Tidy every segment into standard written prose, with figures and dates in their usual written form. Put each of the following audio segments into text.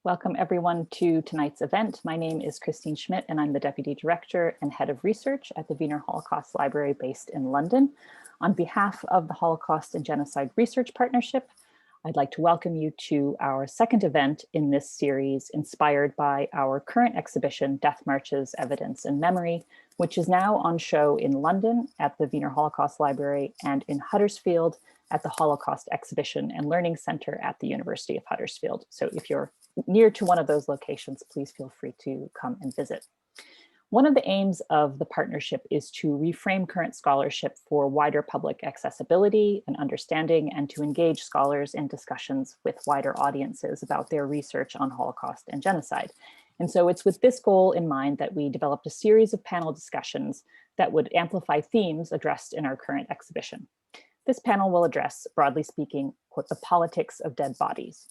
Welcome everyone to tonight's event. My name is Christine Schmidt and I'm the Deputy Director and Head of Research at the Wiener Holocaust Library based in London. On behalf of the Holocaust and Genocide Research Partnership, I'd like to welcome you to our second event in this series inspired by our current exhibition, Death Marches, Evidence and Memory, which is now on show in London at the Wiener Holocaust Library and in Huddersfield at the Holocaust Exhibition and Learning Center at the University of Huddersfield. So if you're near to one of those locations, please feel free to come and visit. One of the aims of the partnership is to reframe current scholarship for wider public accessibility and understanding, and to engage scholars in discussions with wider audiences about their research on Holocaust and genocide. And so it's with this goal in mind that we developed a series of panel discussions that would amplify themes addressed in our current exhibition. This panel will address, broadly speaking, quote, the politics of dead bodies,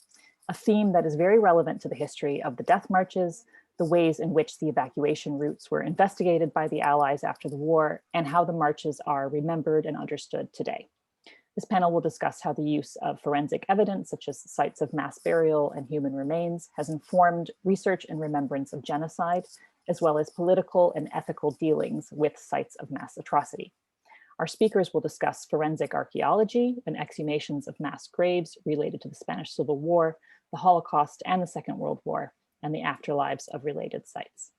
a theme that is very relevant to the history of the death marches, the ways in which the evacuation routes were investigated by the Allies after the war, and how the marches are remembered and understood today. This panel will discuss how the use of forensic evidence, such as sites of mass burial and human remains, has informed research and remembrance of genocide, as well as political and ethical dealings with sites of mass atrocity. Our speakers will discuss forensic archaeology and exhumations of mass graves related to the Spanish Civil War, the Holocaust, and the Second World War, and the afterlives of related sites.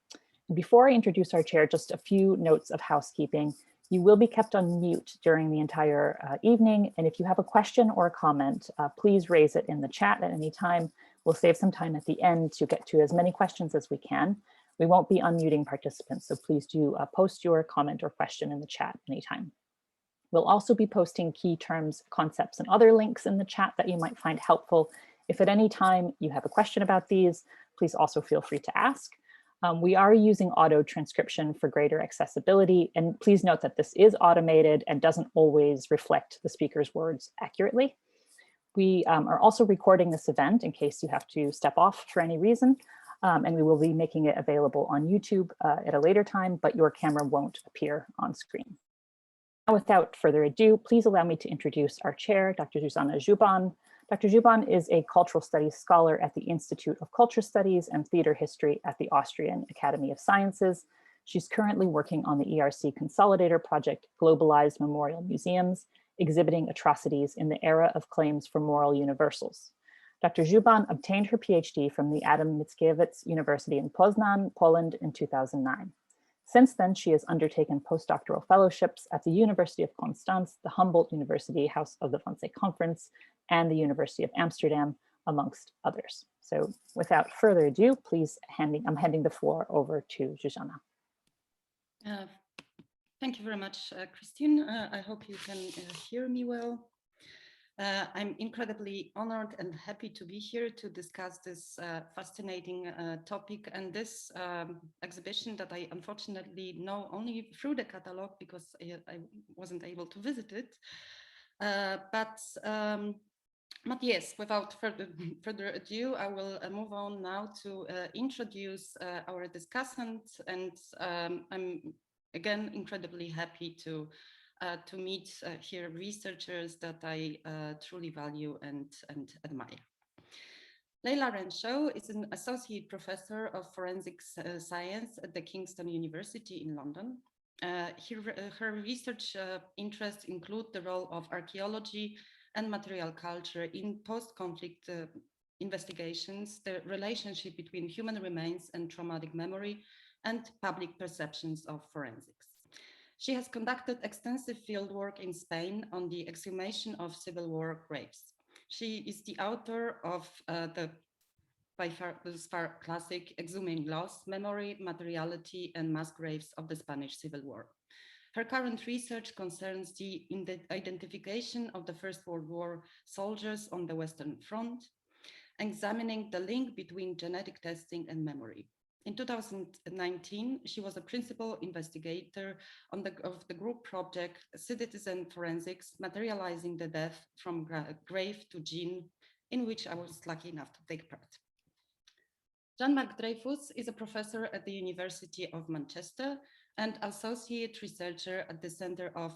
And before I introduce our chair, just a few notes of housekeeping. You will be kept on mute during the entire evening, and if you have a question or a comment, please raise it in the chat at any time. We'll save some time at the end to get to as many questions as we can. We won't be unmuting participants, so please do post your comment or question in the chat anytime. We'll also be posting key terms, concepts, and other links in the chat that you might find helpful. If at any time you have a question about these, please also feel free to ask. We are using auto transcription for greater accessibility, and please note that this is automated and doesn't always reflect the speaker's words accurately. We are also recording this event in case you have to step off for any reason, and we will be making it available on YouTube at a later time, but your camera won't appear on screen. Now, without further ado, please allow me to introduce our chair, Dr. Zuzanna Dziuban. Dr. Dziuban is a cultural studies scholar at the Institute of Culture Studies and Theater History at the Austrian Academy of Sciences. She's currently working on the ERC Consolidator project, Globalized Memorial Museums, exhibiting atrocities in the era of claims for moral universals. Dr. Dziuban obtained her PhD from the Adam Mickiewicz University in Poznan, Poland in 2009. Since then, she has undertaken postdoctoral fellowships at the University of Constance, the Humboldt University House of the Wannsee Conference, and the University of Amsterdam, amongst others. So without further ado, please, I'm handing the floor over to Zuzanna. Thank you very much, Christine. I hope you can hear me well. I'm incredibly honored and happy to be here to discuss this fascinating topic and this exhibition that I unfortunately know only through the catalog because I wasn't able to visit it. But yes, without further ado, I will move on now to introduce our discussants, and I'm again incredibly happy to meet here researchers that I truly value and admire. Layla Renshaw is an associate professor of forensic science at the Kingston University in London. Her research interests include the role of archaeology and material culture in post-conflict investigations, the relationship between human remains and traumatic memory, and public perceptions of forensics. She has conducted extensive fieldwork in Spain on the exhumation of Civil War graves. She is the author of the by far classic Exhuming Loss, Memory, Materiality, and Mass Graves of the Spanish Civil War. Her current research concerns the identification of the First World War soldiers on the Western Front, examining the link between genetic testing and memory. In 2019, she was a principal investigator of the group project Citizen Forensics, Materializing the Death from Grave to Gene, in which I was lucky enough to take part. Jean-Marc Dreyfus is a professor at the University of Manchester and associate researcher at the Center of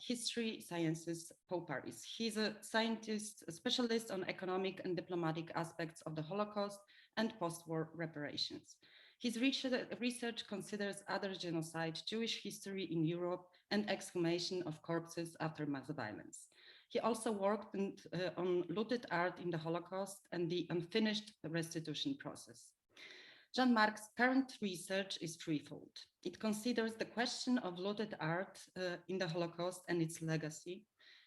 History Sciences, Po Paris. He's a scientist, a specialist on economic and diplomatic aspects of the Holocaust and post-war reparations. His research considers other genocide, Jewish history in Europe, and exhumation of corpses after mass violence. He also worked on looted art in the Holocaust and the unfinished restitution process. Jean-Marc's current research is threefold. It considers the question of looted art in the Holocaust and its legacy.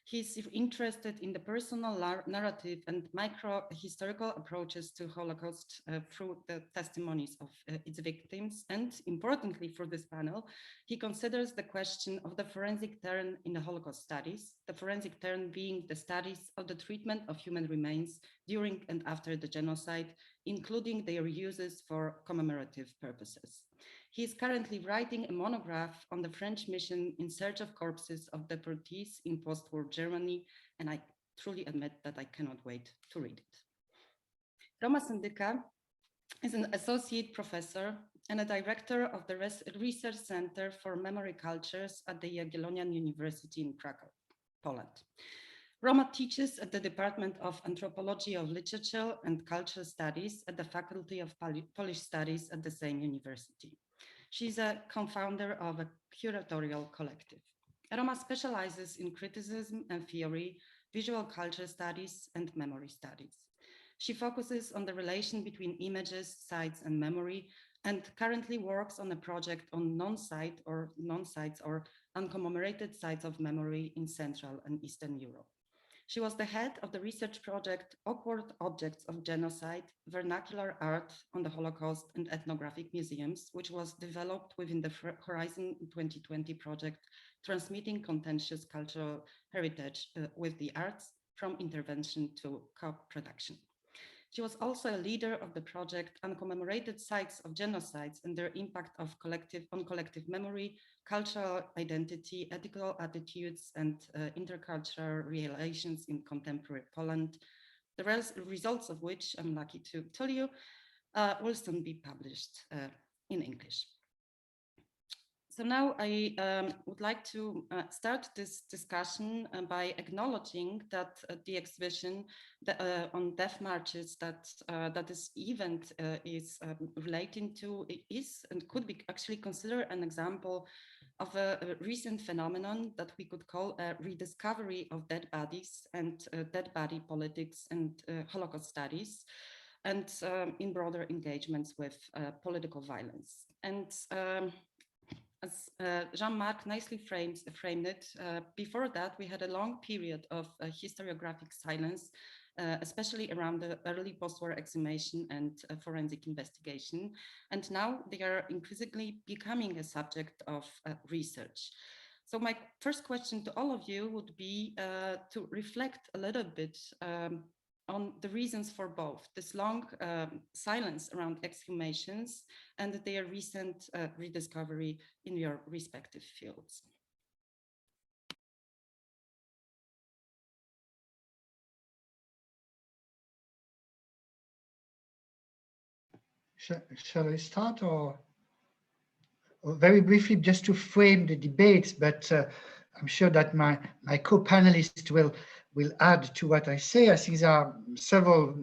He's interested in the personal narrative and micro-historical approaches to Holocaust through the testimonies of its victims. And importantly for this panel, he considers the question of the forensic turn in the Holocaust studies, the forensic turn being the studies of the treatment of human remains during and after the genocide, including their uses for commemorative purposes. He is currently writing a monograph on the French mission in search of corpses of deportees in post-war Germany, and I truly admit that I cannot wait to read it. Roma Sendyka is an associate professor and a director of the Research Center for Memory Cultures at the Jagiellonian University in Krakow, Poland. Roma teaches at the Department of Anthropology of Literature and Cultural Studies at the Faculty of Polish Studies at the same university. She's a co-founder of a curatorial collective. Roma specializes in criticism and theory, visual culture studies, and memory studies. She focuses on the relation between images, sites, and memory, and currently works on a project on non-sites or uncommemorated sites of memory in Central and Eastern Europe. She was the head of the research project Awkward Objects of Genocide, Vernacular Art on the Holocaust and Ethnographic Museums, which was developed within the Horizon 2020 project, Transmitting Contentious Cultural Heritage with the Arts from Intervention to Co-Production. She was also a leader of the project Uncommemorated Sites of Genocides and their impact on collective memory, cultural identity, ethical attitudes, and intercultural relations in contemporary Poland, the results of which, I'm lucky to tell you, will soon be published in English. So now I would like to start this discussion by acknowledging that the exhibition on death marches that this event is relating to is and could be actually considered an example of a recent phenomenon that we could call a rediscovery of dead bodies and dead body politics and Holocaust studies, and in broader engagements with political violence. And as Jean-Marc nicely framed it, before that, we had a long period of historiographic silence, especially around the early post-war exhumation and forensic investigation. And now they are increasingly becoming a subject of research. So my first question to all of you would be to reflect a little bit on the reasons for both this long silence around exhumations and their recent rediscovery in your respective fields. Shall I start, or very briefly, just to frame the debates, but I'm sure that my co-panelists will add to what I say. I think there are several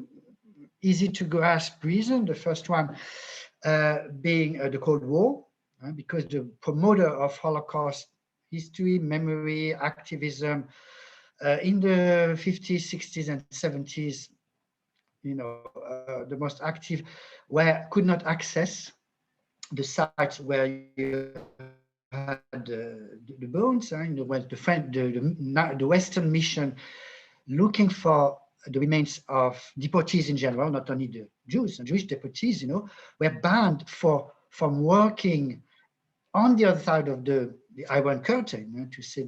easy to grasp reasons. The first one being the Cold War, because the promoter of Holocaust history, memory, activism in the 50s, 60s, and 70s, the most active could not access the sites where you had the bones, the Western mission looking for the remains of deportees in general, not only the Jews and Jewish deportees, were banned from working on the other side of the Iron Curtain, to say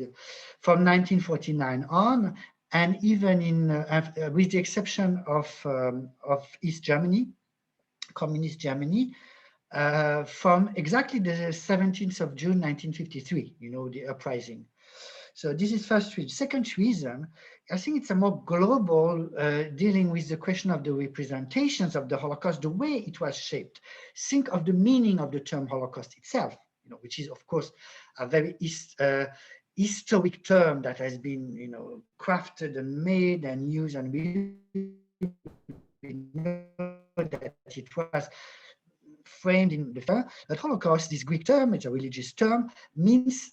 from 1949 on, and even in with the exception of East Germany, communist Germany, from exactly the 17th of June 1953, the uprising. So this is first reason. Second reason, I think it's a more global, dealing with the question of the representations of the Holocaust, the way it was shaped. Think of the meaning of the term Holocaust itself. which is of course a very historic term that has been, crafted and made and used, and we know that it was framed in the term. But Holocaust, this Greek term, it's a religious term, means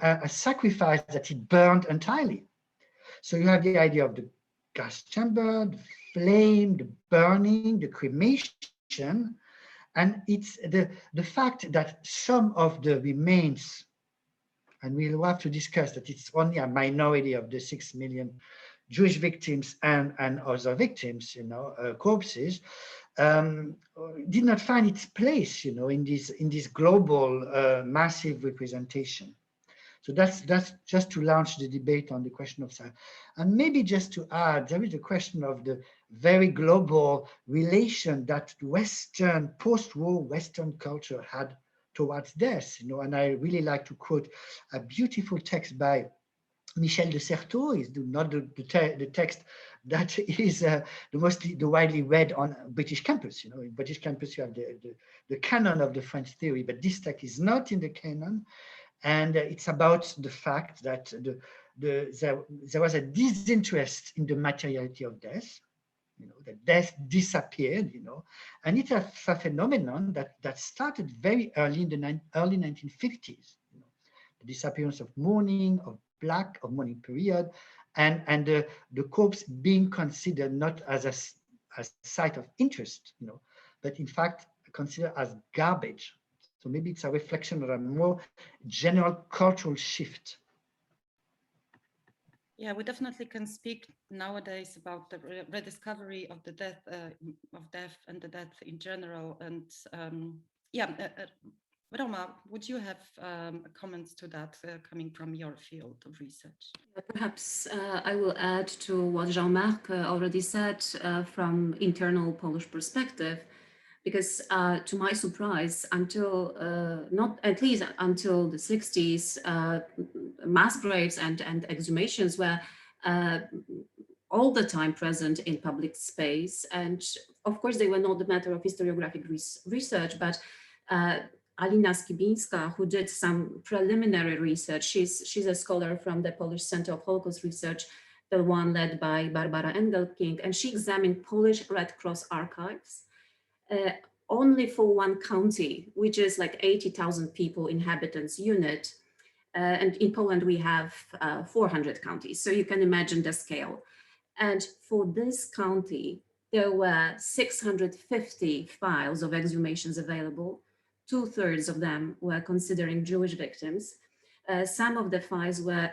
a sacrifice that it burned entirely. So you have the idea of the gas chamber, the flame, the burning, the cremation, and it's the fact that some of the remains, and we'll have to discuss that it's only a minority of the 6 million Jewish victims and other victims, corpses, did not find its place, in this global massive representation. So that's just to launch the debate on the question of science. And maybe just to add, there is a question of the very global relation that Western, post-war Western culture had towards death, and I really like to quote a beautiful text by Michel de Certeau, is not the text that is the widely read on British campus. In British campus you have the canon of the French theory, but this text is not in the canon, and it's about the fact that there was a disinterest in the materiality of death. That death disappeared. And it's a phenomenon that started very early in the early 1950s. The disappearance of mourning, of mourning period, and the corpse being considered not as a site of interest, but in fact considered as garbage. So maybe it's a reflection of a more general cultural shift. Yeah, we definitely can speak nowadays about the rediscovery of the death and the death in general. And Roma, would you have comments to that coming from your field of research? Perhaps I will add to what Jean-Marc already said from internal Polish perspective, because to my surprise, until not at least until the 60s, mass graves and exhumations were all the time present in public space. And of course, they were not a matter of historiographic research, but Alina Skibinska, who did some preliminary research, she's a scholar from the Polish Center of Holocaust Research, the one led by Barbara Engelking, and she examined Polish Red Cross archives only for one county, which is like 80,000 people inhabitants unit. And in Poland, we have 400 counties. So you can imagine the scale. And for this county, there were 650 files of exhumations available. 2/3 of them were considering Jewish victims. Some of the files were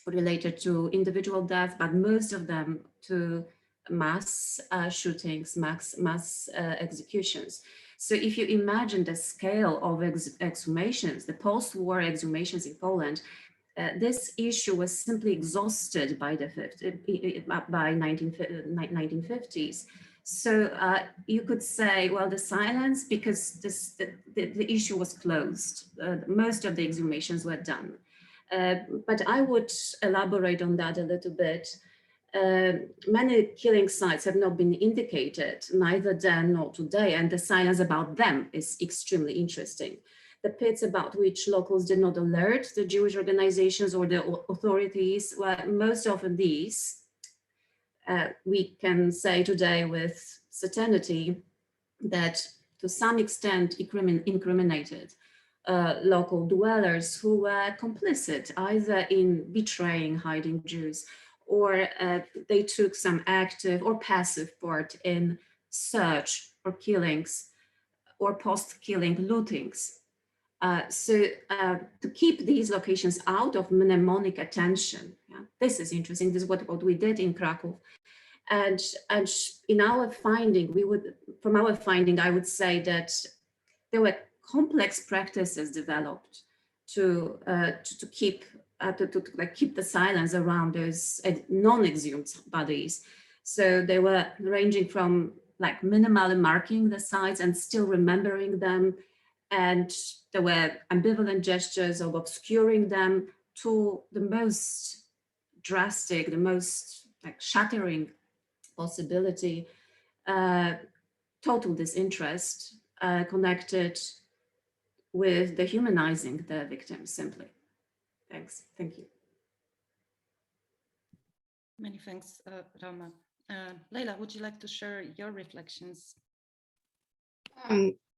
related to individual death, but most of them to mass shootings, mass executions. So if you imagine the scale of exhumations, the post-war exhumations in Poland, this issue was simply exhausted by the 1950s. So you could say, well, the silence, because the issue was closed. Most of the exhumations were done. But I would elaborate on that a little bit. Many killing sites have not been indicated, neither then nor today, and the silence about them is extremely interesting. The pits about which locals did not alert the Jewish organizations or the authorities, well, most often these, we can say today with certainty that to some extent incriminated local dwellers who were complicit either in betraying hiding Jews, or they took some active or passive part in search or killings or post-killing lootings. So to keep these locations out of mnemonic attention, this is interesting. This is what we did in Krakow. And in our finding, from our finding, I would say that there were complex practices developed to keep the silence around those non-exhumed bodies. So they were ranging from like minimally marking the sites and still remembering them, and there were ambivalent gestures of obscuring them, to the most drastic, the most like shattering possibility, total disinterest, connected with dehumanizing the victims simply. Thanks. Thank you. Many thanks, Roma. Layla, would you like to share your reflections?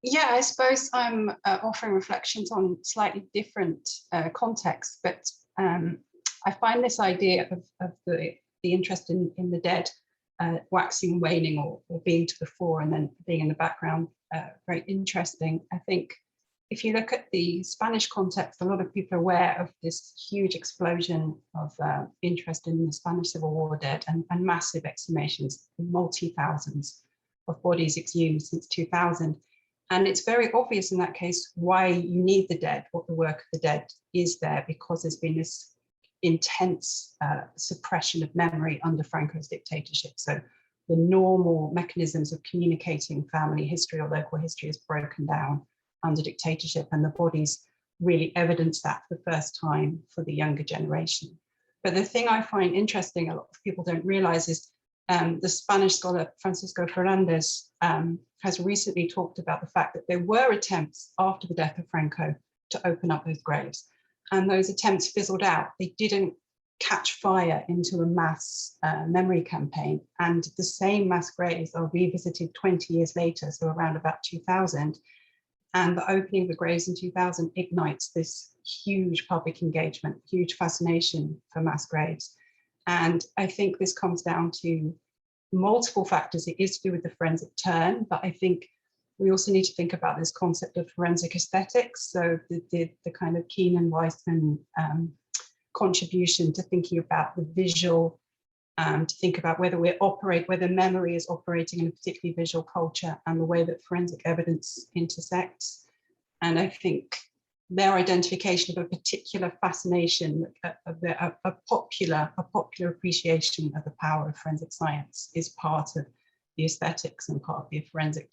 Yeah, I suppose I'm offering reflections on slightly different contexts, but I find this idea of the interest in the dead waxing and waning, or being to the fore and then being in the background very interesting. I think if you look at the Spanish context, a lot of people are aware of this huge explosion of interest in the Spanish Civil War dead and massive exhumations, multi-thousands of bodies exhumed since 2000. And it's very obvious in that case why you need the dead, what the work of the dead is there, because there's been this intense suppression of memory under Franco's dictatorship. So the normal mechanisms of communicating family history or local history is broken down under dictatorship, and the bodies really evidence that for the first time for the younger generation. But the thing I find interesting, a lot of people don't realize, is the Spanish scholar Francisco Fernández has recently talked about the fact that there were attempts after the death of Franco to open up those graves, and those attempts fizzled out. They didn't catch fire into a mass memory campaign, and the same mass graves are revisited 20 years later, so around about 2000, and the opening of the graves in 2000 ignites this huge public engagement, huge fascination for mass graves. And I think this comes down to multiple factors. It is to do with the forensic turn, but I think we also need to think about this concept of forensic aesthetics. So the kind of Keenan Weissman contribution to thinking about the visual, to think about whether memory is operating in a particularly visual culture, and the way that forensic evidence intersects. And I think their identification of a particular fascination, a popular appreciation of the power of forensic science is part of the aesthetics and part of the forensic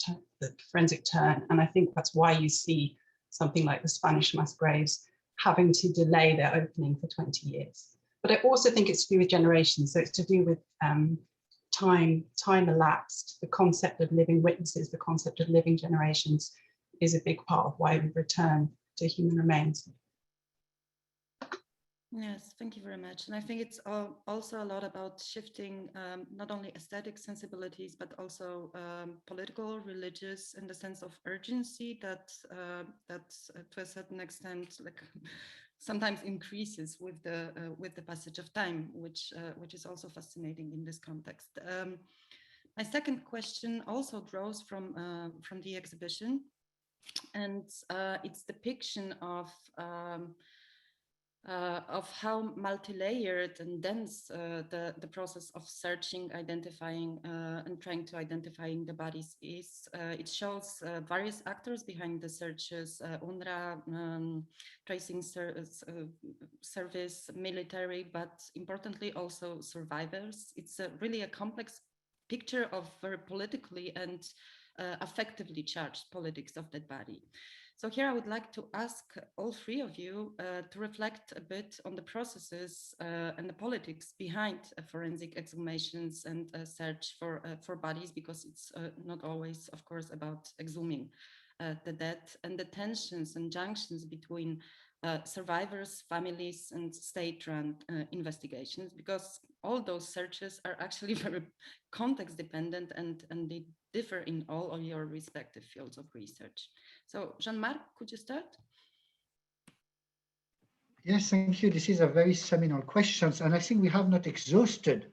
turn. And I think that's why you see something like the Spanish mass graves having to delay their opening for 20 years. But I also think it's to do with generations. So it's to do with time elapsed. The concept of living witnesses, the concept of living generations is a big part of why we return to human remains. Yes, thank you very much. And I think it's also a lot about shifting not only aesthetic sensibilities, but also political, religious, in the sense of urgency that to a certain extent, like sometimes increases with the passage of time, which is also fascinating in this context. My second question also draws from the exhibition, and its depiction of how multi-layered and dense the process of searching, identifying, and trying to identifying the bodies is. It shows various actors behind the searches, UNRRA, tracing service, military, but importantly also survivors. It's really a complex picture of very politically and affectively charged politics of that body. So here I would like to ask all three of you to reflect a bit on the processes and the politics behind forensic exhumations and search for bodies, because it's not always, of course, about exhuming the dead, and the tensions and junctions between survivors, families, and state-run investigations, because all those searches are actually very context dependent, and they differ in all of your respective fields of research. So Jean-Marc, could you start? Yes, thank you. This is a very seminal question, and I think we have not exhausted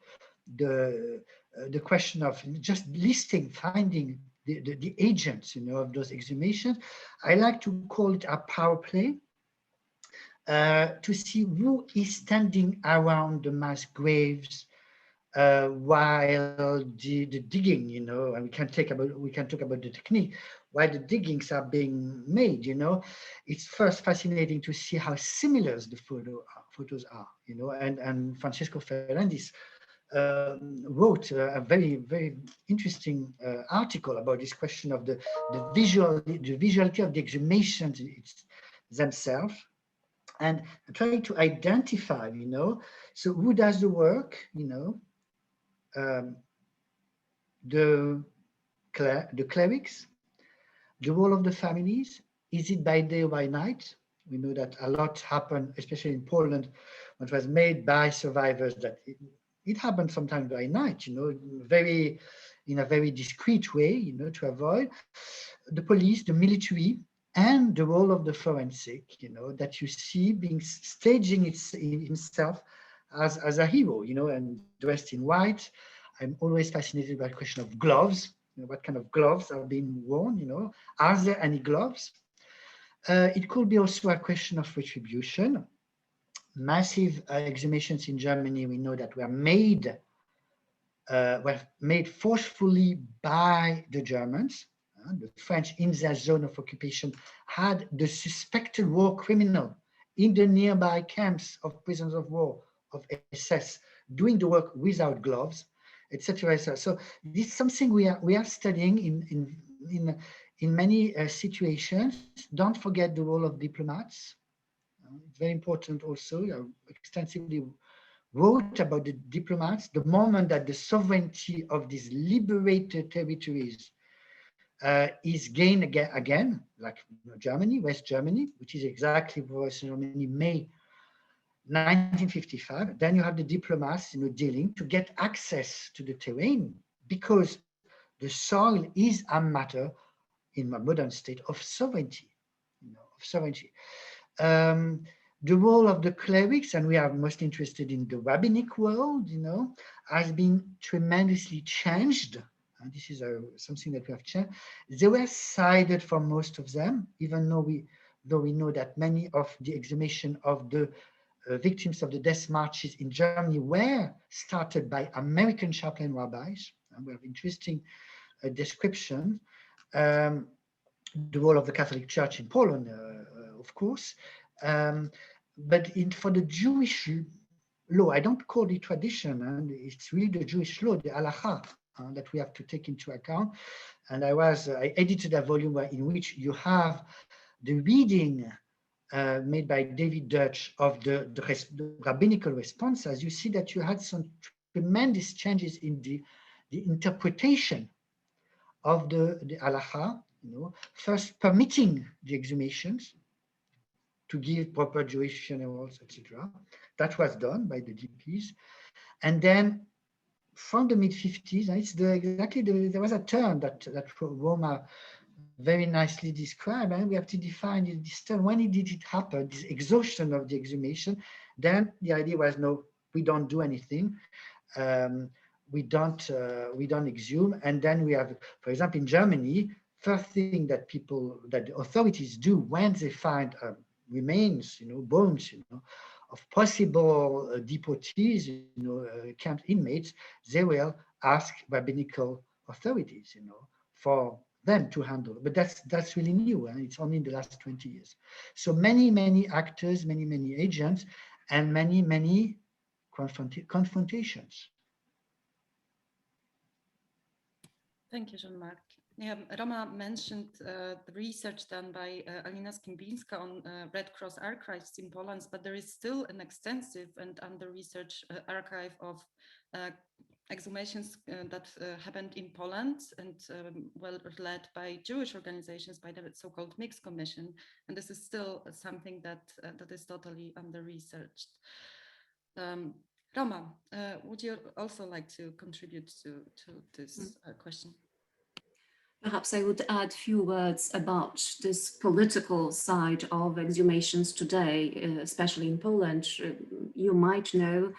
the question of just listing, finding the agents, of those exhumations. I like to call it a power play, to see who is standing around the mass graves while the digging, and we can talk about the technique, while the diggings are being made. It's first fascinating to see how similar the photos are, and Francisco Fernández wrote a very, very interesting article about this question of the visuality of the exhumations themselves, and trying to identify, so who does the work, the clerics, the role of the families, Is it by day or by night? We know that a lot happened, especially in Poland, when it was made by survivors, that it happened sometimes by night, in a very discreet way, to avoid the police, the military, and the role of the forensic, that you see being staging himself as a hero, and dressed in white. I'm always fascinated by the question of gloves. What kind of gloves are being worn? Are there any gloves? It could be also a question of retribution. Massive exhumations in Germany, we know that were made forcefully by the Germans. The French, in their zone of occupation, had the suspected war criminal in the nearby camps of prisoners of war, of SS, doing the work without gloves, etc. So this is something we are studying in many situations. Don't forget the role of diplomats. It's very important also. I extensively wrote about the diplomats, the moment that the sovereignty of these liberated territories is gained again, like Germany, West Germany, which is exactly what Germany May 1955. Then you have the diplomats, dealing to get access to the terrain, because the soil is a matter in a modern state of sovereignty, the role of the clerics, and we are most interested in the rabbinic world, has been tremendously changed. And this is something that we have changed. They were sided for most of them, even though we know that many of the exhumation of the victims of the death marches in Germany were started by American chaplain rabbis. And we have interesting description. The role of the Catholic Church in Poland, of course. But for the Jewish law, I don't call it tradition, and it's really the Jewish law, the halacha, that we have to take into account. And I edited a volume in which you have the reading made by David Dutch of the rabbinical response. As you see that you had some tremendous changes in the interpretation of the halacha, first permitting the exhumations to give proper Jewish funerals, etc. That was done by the DPs. And then from the mid-50s, there was a term that Roma very nicely described, and we have to define this term. When did it happen, this exhaustion of the exhumation? Then the idea was, no, we don't do anything. We don't exhume. And then we have, for example, in Germany, first thing that the authorities do when they find remains, bones, of possible deportees, camp inmates, they will ask rabbinical authorities, for them to handle. But that's really new, and it's only in the last 20 years. So many actors, many agents, and many confrontations. Thank you, Jean-Marc. Yeah, Roma mentioned the research done by Alina Skimbińska on Red Cross archives in Poland, but there is still an extensive and under-researched archive of exhumations that happened in Poland and well led by Jewish organizations, by the so-called Mixed Commission. And this is still something that is totally under-researched. Roma, would you also like to contribute to this question? Perhaps I would add a few words about this political side of exhumations today, especially in Poland. You might know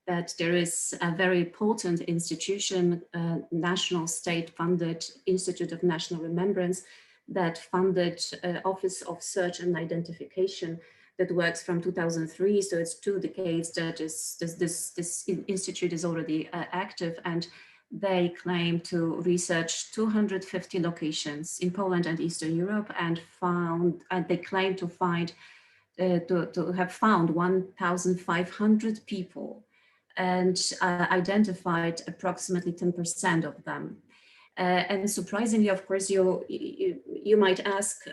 that there is a very important institution, national state-funded Institute of National Remembrance, that funded Office of Search and Identification that works from 2003. So it's 2 decades that this institute is already active, and they claim to research 250 locations in Poland and Eastern Europe, and they claim to have found 1,500 people and identified approximately 10% of them. And surprisingly, of course, you might ask,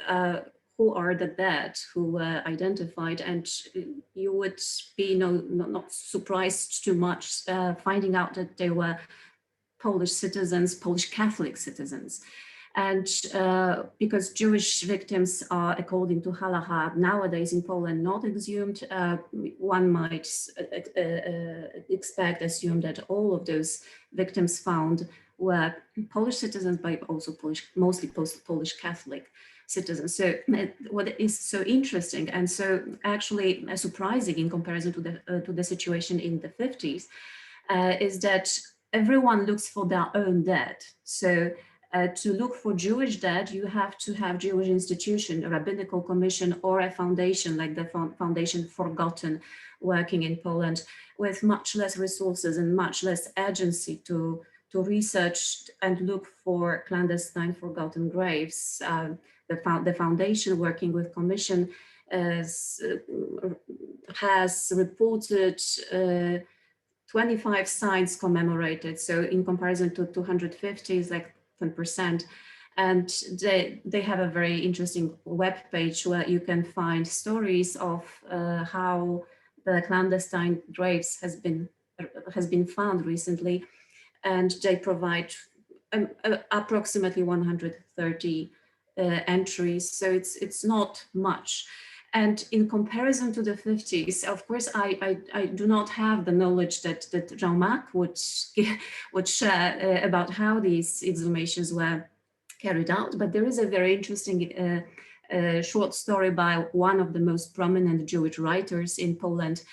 who are the dead who were identified? And you would be not surprised too much finding out that they were Polish citizens, Polish Catholic citizens. And because Jewish victims are, according to Halacha, nowadays in Poland not exhumed, one might assume that all of those victims found were Polish citizens, but also mostly Polish Catholic citizens. So what is so interesting and so actually surprising in comparison to the situation in the 50s is that everyone looks for their own dead. So to look for Jewish dead, you have to have Jewish institution, a rabbinical commission, or a foundation like the Foundation Forgotten, working in Poland with much less resources and much less agency to research and look for clandestine forgotten graves. The foundation working with commission has reported 25 sites commemorated. So in comparison to 250 is like 10%. And they have a very interesting web page where you can find stories of how the clandestine graves has been found recently. And they provide approximately 130 entries. So it's not much. And in comparison to the 50s, of course, I do not have the knowledge that Jean-Marc would share about how these exhumations were carried out. But there is a very interesting short story by one of the most prominent Jewish writers in Poland,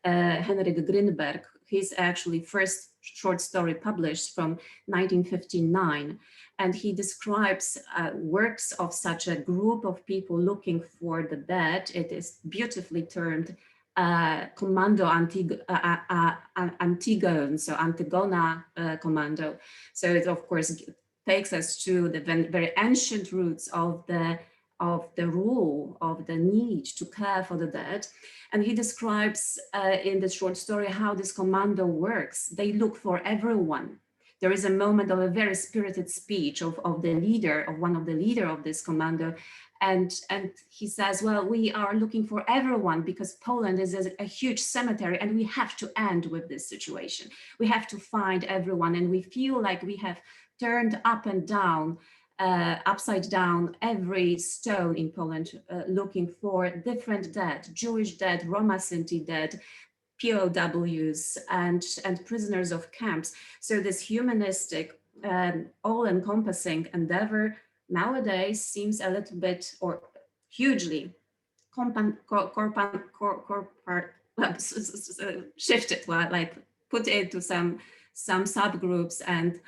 Henryk Grynberg. His actually first short story published from 1959. And he describes works of such a group of people looking for the dead. It is beautifully termed Commando Antygona, so Antygona Commando. So it of course takes us to the very ancient roots of the rule of the need to care for the dead. And he describes in the short story how this commando works. They look for everyone. There is a moment of a very spirited speech of the leader, of one of the leader of this commando. And he says, well, we are looking for everyone because Poland is a huge cemetery and we have to end with this situation. We have to find everyone. And we feel like we have turned upside down every stone in Poland, looking for different dead, Jewish dead, Roma Sinti dead, POWs and prisoners of camps. So this humanistic, all-encompassing endeavor nowadays seems a little bit or hugely shifted, like put into some subgroups and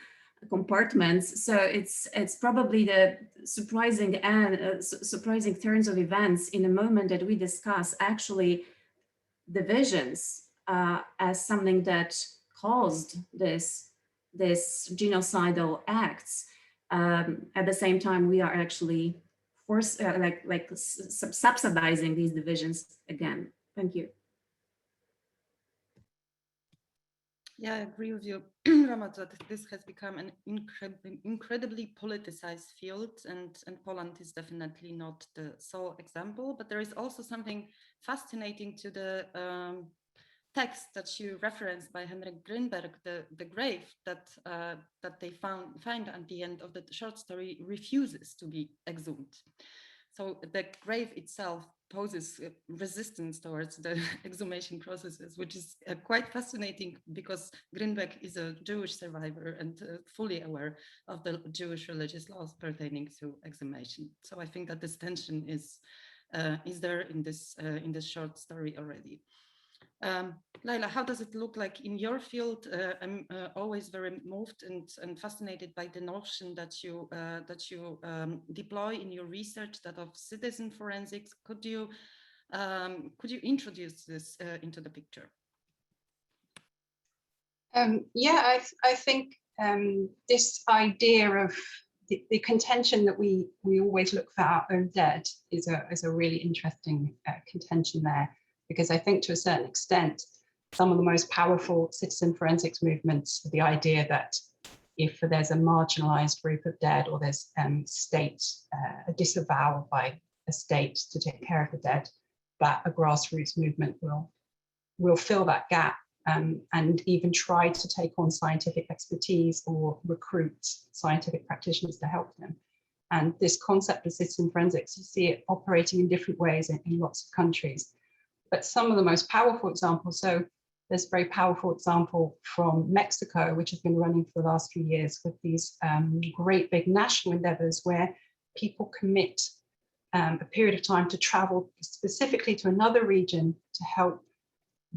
compartments. So it's probably the surprising turns of events in a moment that we discuss actually divisions as something that caused this genocidal acts. At the same time, we are actually subsidizing these divisions again. Thank you. Yeah, I agree with you, Roma, that this has become an incredibly politicized field, and Poland is definitely not the sole example, but there is also something fascinating to the text that you referenced by Henryk Grynberg, the grave that they find at the end of the short story refuses to be exhumed. So the grave itself poses resistance towards the exhumation processes, which is quite fascinating because Grynberg is a Jewish survivor and fully aware of the Jewish religious laws pertaining to exhumation. So I think that this tension is there in this short story already. Layla, how does it look like in your field? I'm always very moved and fascinated by the notion that you deploy in your research, that of citizen forensics. Could you introduce this into the picture? Yeah, I think this idea of the contention that we always look for our own dead is a really interesting contention there. Because I think to a certain extent, some of the most powerful citizen forensics movements are the idea that if there's a marginalized group of dead or there's a disavowal by a state to take care of the dead, that a grassroots movement will fill that gap and even try to take on scientific expertise or recruit scientific practitioners to help them. And this concept of citizen forensics, you see it operating in different ways in lots of countries. But some of the most powerful examples, so there's a very powerful example from Mexico, which has been running for the last few years with these great big national endeavors where people commit a period of time to travel specifically to another region to help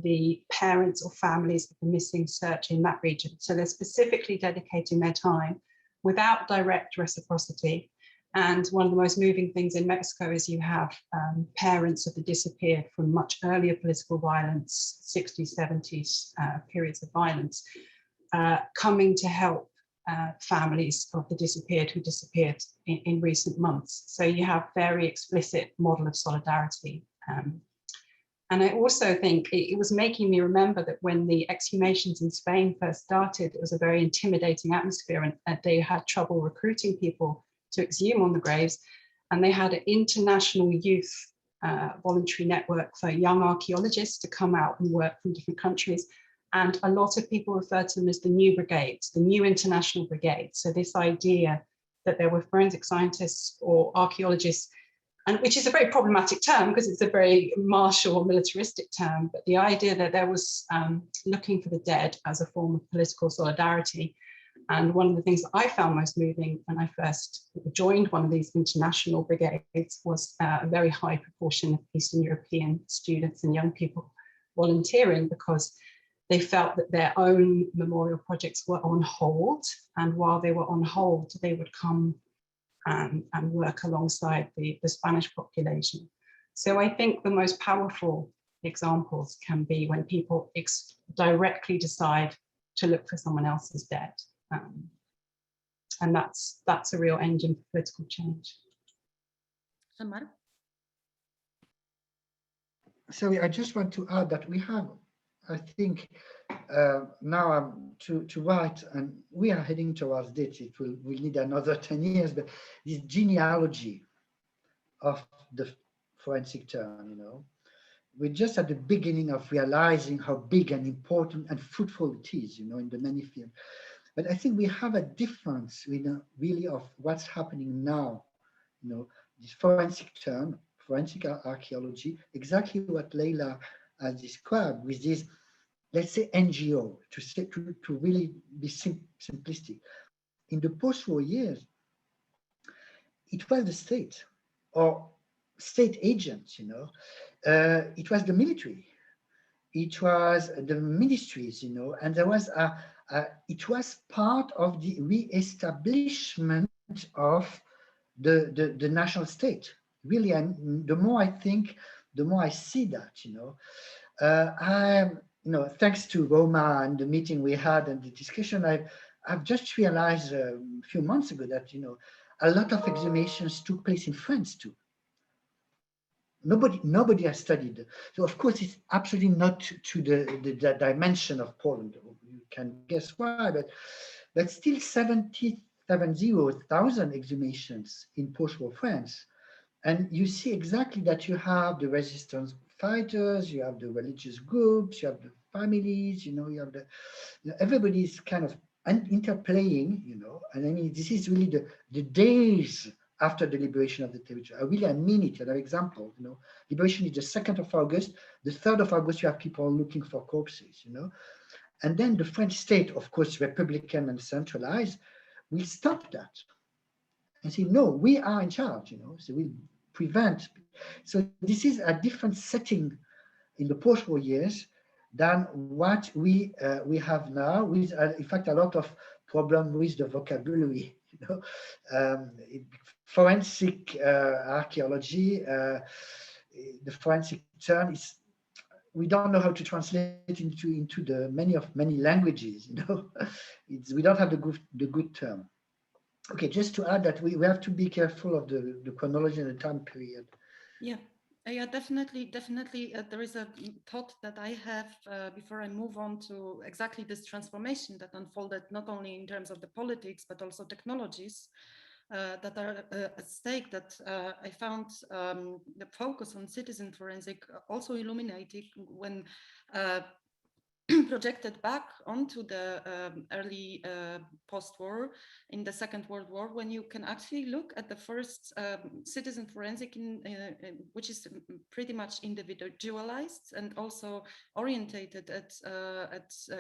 the parents or families of the missing search in that region. So they're specifically dedicating their time without direct reciprocity. And one of the most moving things in Mexico is you have parents of the disappeared from much earlier political violence, 60s, 70s periods of violence, coming to help families of the disappeared who disappeared in recent months. So you have very explicit model of solidarity. And I also think it was making me remember that when the exhumations in Spain first started, it was a very intimidating atmosphere, and they had trouble recruiting people to exhume on the graves. And they had an international youth voluntary network for young archaeologists to come out and work from different countries. And a lot of people refer to them as the new brigades, the new international brigades. So this idea that there were forensic scientists or archaeologists, and which is a very problematic term because it's a very martial or militaristic term, but the idea that there was looking for the dead as a form of political solidarity. And one of the things that I found most moving when I first joined one of these international brigades was a very high proportion of Eastern European students and young people volunteering, because they felt that their own memorial projects were on hold. And while they were on hold, they would come and work alongside the Spanish population. So I think the most powerful examples can be when people directly decide to look for someone else's dead. And that's a real engine for political change. Jean-Marc? Sorry, I just want to add that we have, I think, now to write, and we are heading towards this. We'll need another 10 years, but this genealogy of the forensic turn, you know, we're just at the beginning of realizing how big and important and fruitful it is, you know, in the many fields. But I think we have a difference, you know, really of what's happening now, you know, this forensic turn, forensic archaeology, exactly what Layla has described with this, let's say, NGO, to really be simplistic. In the post-war years, it was the state or state agents, you know, it was the military, it was the ministries, you know, and there was it was part of the re-establishment of the national state. Really, and the more I think, the more I see that, you know. You know, thanks to Roma and the meeting we had and the discussion, I've just realized a few months ago that, you know, a lot of exhumations took place in France too. Nobody has studied. So of course, it's absolutely not to the dimension of Poland. You can guess why, but still 70,000 exhumations in post-war France. And you see exactly that you have the resistance fighters, you have the religious groups, you have the families, you know, you have everybody's kind of interplaying, you know. And I mean, this is really the days after the liberation of the territory. I mean it. Another example, you know, liberation is the 2nd of August. The 3rd of August, you have people looking for corpses, you know. And then the French state, of course, Republican and centralized, will stop that and say, no, we are in charge, you know, so we'll prevent. So this is a different setting in the post-war years than what we have now, with, in fact, a lot of problem with the vocabulary, you know. Forensic archaeology, the forensic term is, we don't know how to translate into the many languages, you know. We don't have the good term. Okay, just to add that we have to be careful of the chronology and the time period. Yeah, definitely. There is a thought that I have before I move on to exactly this transformation that unfolded, not only in terms of the politics, but also technologies that are at stake, that I found the focus on citizen forensic also illuminating when projected back onto the early post-war in the Second World War, when you can actually look at the first citizen forensic, which is pretty much individualized and also orientated at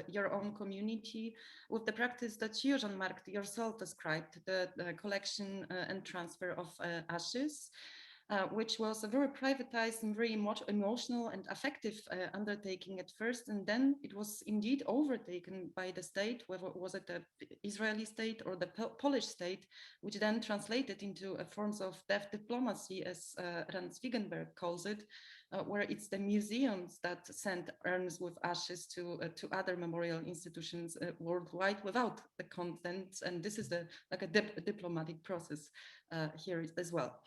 your own community, with the practice that you, Jean-Marc, yourself described, the collection and transfer of ashes. Which was a very privatized and very emotional and affective undertaking at first, and then it was indeed overtaken by the state, whether was it the Israeli state or the Polish state, which then translated into forms of death diplomacy, as Grynberg calls it, where it's the museums that send urns with ashes to other memorial institutions worldwide without the consent, and this is like a diplomatic process here as well.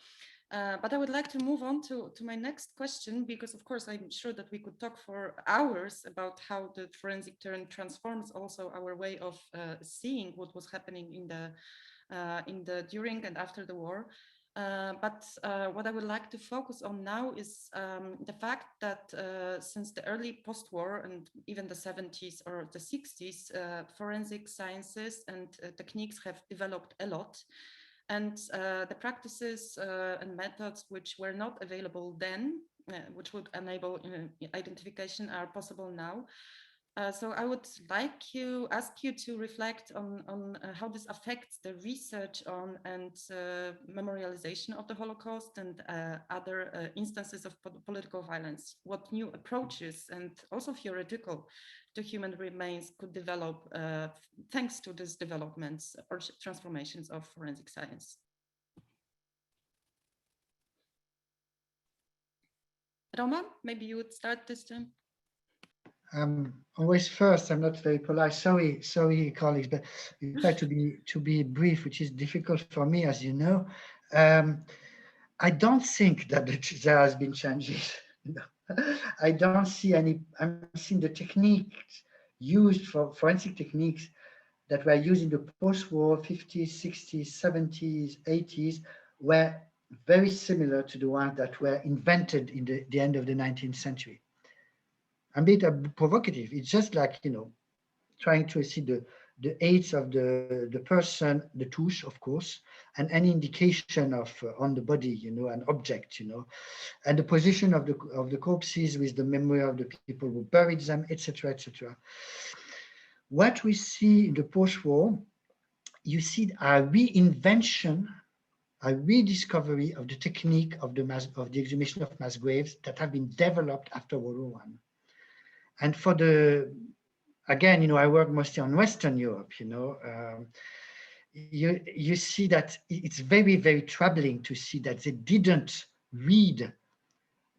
But I would like to move on to my next question, because of course I'm sure that we could talk for hours about how the forensic turn transforms also our way of seeing what was happening in the during and after the war. But what I would like to focus on now is the fact that since the early post-war and even the 70s or the 60s, forensic sciences and techniques have developed a lot. And the practices and methods which were not available then, which would enable identification, are possible now. So I would ask you to reflect on how this affects the research on and memorialization of the Holocaust and other instances of political violence. What new approaches and also theoretical to human remains could develop thanks to these developments or transformations of forensic science. Roma, maybe you would start this time. Always first. I'm not very polite. Sorry, colleagues, but we try to be brief, which is difficult for me, as you know. I don't think that there has been changes. No. I don't see any. I'm seeing the techniques used for forensic techniques that were used in the post-war 50s, 60s, 70s, 80s were very similar to the ones that were invented in the end of the 19th century. I'm a bit provocative. It's just like, trying to see the age of the person, the touche, of course, and any indication of on the body, an object, and the position of the corpses with the memory of the people who buried them, etc., etc. What we see in the post-war, you see a reinvention, a rediscovery of the technique of the exhumation of mass graves that have been developed after World War I. And for again, I work mostly on Western Europe, you see that it's very, very troubling to see that they didn't read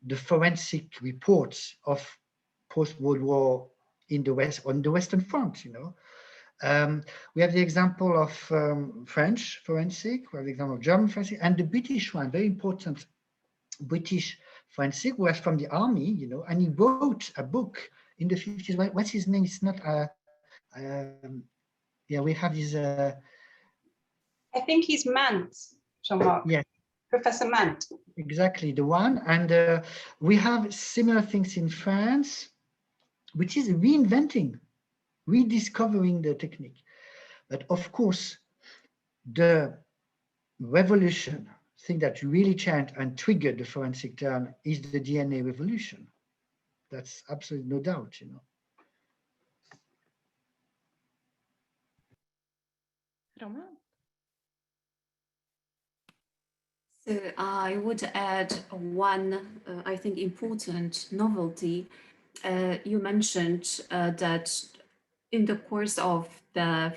the forensic reports of post-World War in the West, on the Western Front, we have the example of French forensic, we have the example of German forensic, and the British one, very important British forensic, was from the army, and he wrote a book in the 50s. What's his name? It's not yeah, we have his I think he's Mant, Jean-Marc. Yes, Professor Mant. Exactly, the one. And we have similar things in France, which is reinventing, rediscovering the technique. But of course, the revolution, thing that really changed and triggered the forensic turn, is the DNA revolution. That's absolutely no doubt, Roma? So I would add one, I think, important novelty. You mentioned that in the course of the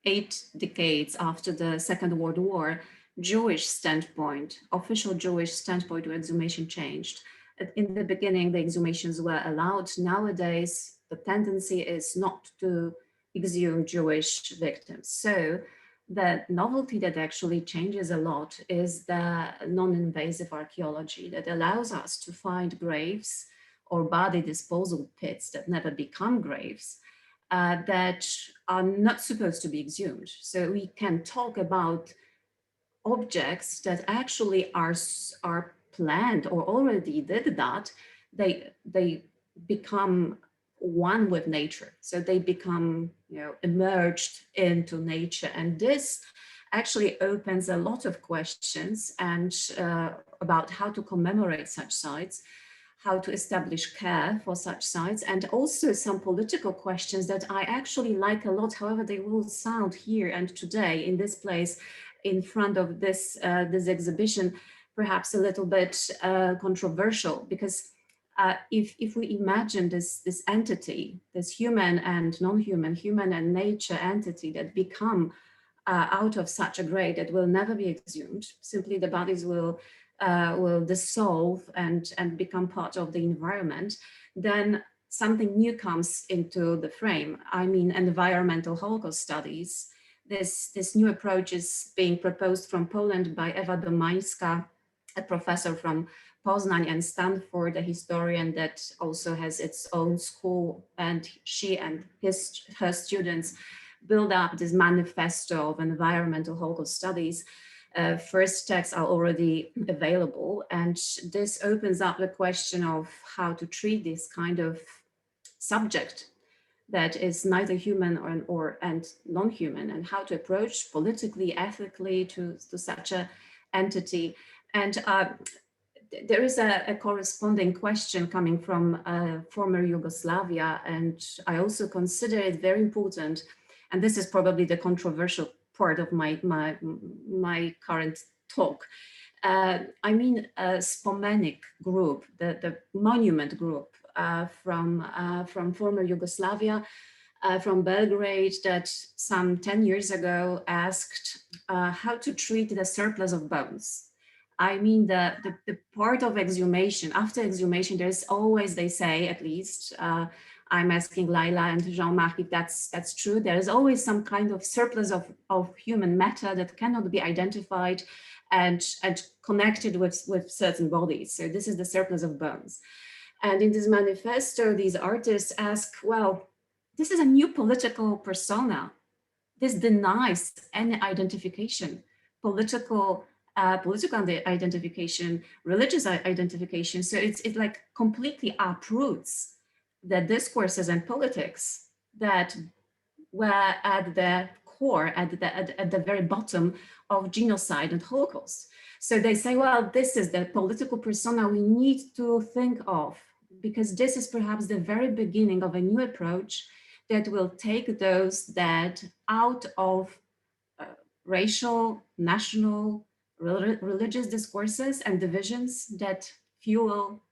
8 decades after the Second World War, Jewish standpoint, official Jewish standpoint to exhumation changed. In the beginning, the exhumations were allowed. Nowadays, the tendency is not to exhume Jewish victims. So the novelty that actually changes a lot is the non-invasive archaeology that allows us to find graves or body disposal pits that never become graves that are not supposed to be exhumed. So we can talk about objects that actually are planned or already did that. They become one with nature. So they become, emerged into nature. And this actually opens a lot of questions and about how to commemorate such sites, how to establish care for such sites, and also some political questions that I actually like a lot. However, they will sound here and today in this place in front of this, this exhibition, perhaps a little bit controversial, because if we imagine this entity, this human and non-human, human and nature entity that become out of such a grade that will never be exhumed, simply the bodies will dissolve and become part of the environment, then something new comes into the frame. I mean, environmental Holocaust studies. This new approach is being proposed from Poland by Ewa Domańska, a professor from Poznań and Stanford, a historian that also has its own school, and she and her students build up this manifesto of environmental Holocaust studies. First texts are already available, and this opens up the question of how to treat this kind of subject that is neither human and non-human, and how to approach politically, ethically to such an entity. And there is a corresponding question coming from former Yugoslavia, and I also consider it very important. And this is probably the controversial part of my current talk. I mean, a Spomenik group, the monument group from former Yugoslavia, from Belgrade, that some 10 years ago asked how to treat the surplus of bones. I mean, the part of exhumation, after exhumation, there's always, they say at least, I'm asking Layla and Jean-Marc if that's true. There is always some kind of surplus of human matter that cannot be identified and connected with certain bodies. So this is the surplus of bones. And in this manifesto, these artists ask, well, this is a new political persona. This denies any identification, political identification, religious identification. So it like completely uproots the discourses and politics that were at the core, at the very bottom of genocide and Holocaust. So they say, well, this is the political persona we need to think of, because this is perhaps the very beginning of a new approach that will take those that out of racial, national, religious discourses and divisions that fuel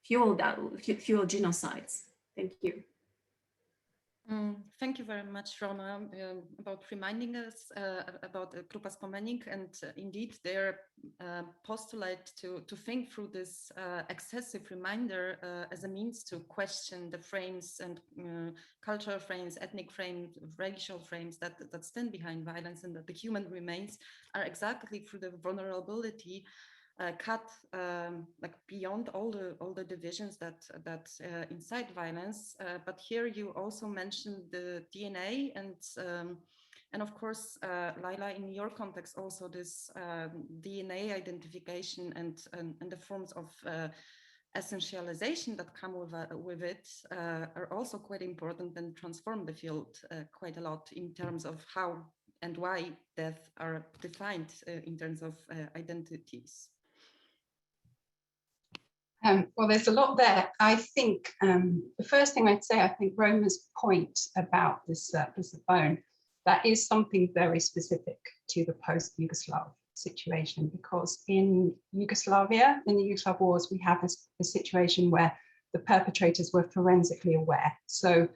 genocides. Thank you. Thank you very much, Roma, about reminding us about Grupa Spomenik, and indeed their postulate to think through this excessive reminder as a means to question the frames and cultural frames, ethnic frames, racial frames that stand behind violence, and that the human remains are exactly through the vulnerability cut like beyond all the divisions that incite violence. But here you also mentioned the DNA and of course, Layla, in your context also this DNA identification and the forms of essentialization that come with it are also quite important and transform the field quite a lot in terms of how and why death are defined in terms of identities. Well, there's a lot there. I think the first thing I'd say, I think Roma's point about this surplus of bone, that is something very specific to the post-Yugoslav situation, because in Yugoslavia, in the Yugoslav wars, we have a situation where the perpetrators were forensically aware. So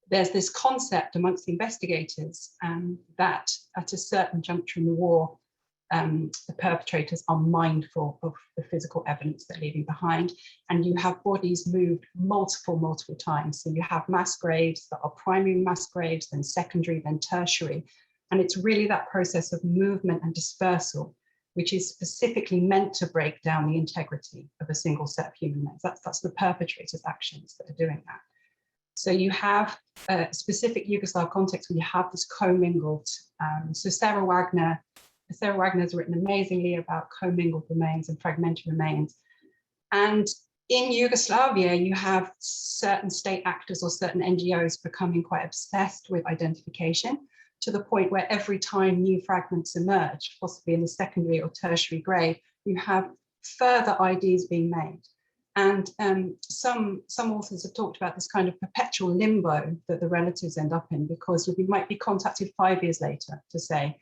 there's this concept amongst the investigators that at a certain juncture in the war, the perpetrators are mindful of the physical evidence they're leaving behind, and you have bodies moved multiple times. So you have mass graves that are primary mass graves, then secondary, then tertiary, and it's really that process of movement and dispersal which is specifically meant to break down the integrity of a single set of human remains. That's the perpetrator's actions that are doing that. So you have a specific Yugoslav context where you have this commingled. So Sarah Wagner's written amazingly about commingled remains and fragmented remains. And in Yugoslavia, you have certain state actors or certain NGOs becoming quite obsessed with identification, to the point where every time new fragments emerge, possibly in the secondary or tertiary grave, you have further IDs being made. And some authors have talked about this kind of perpetual limbo that the relatives end up in, because we might be contacted 5 years later to say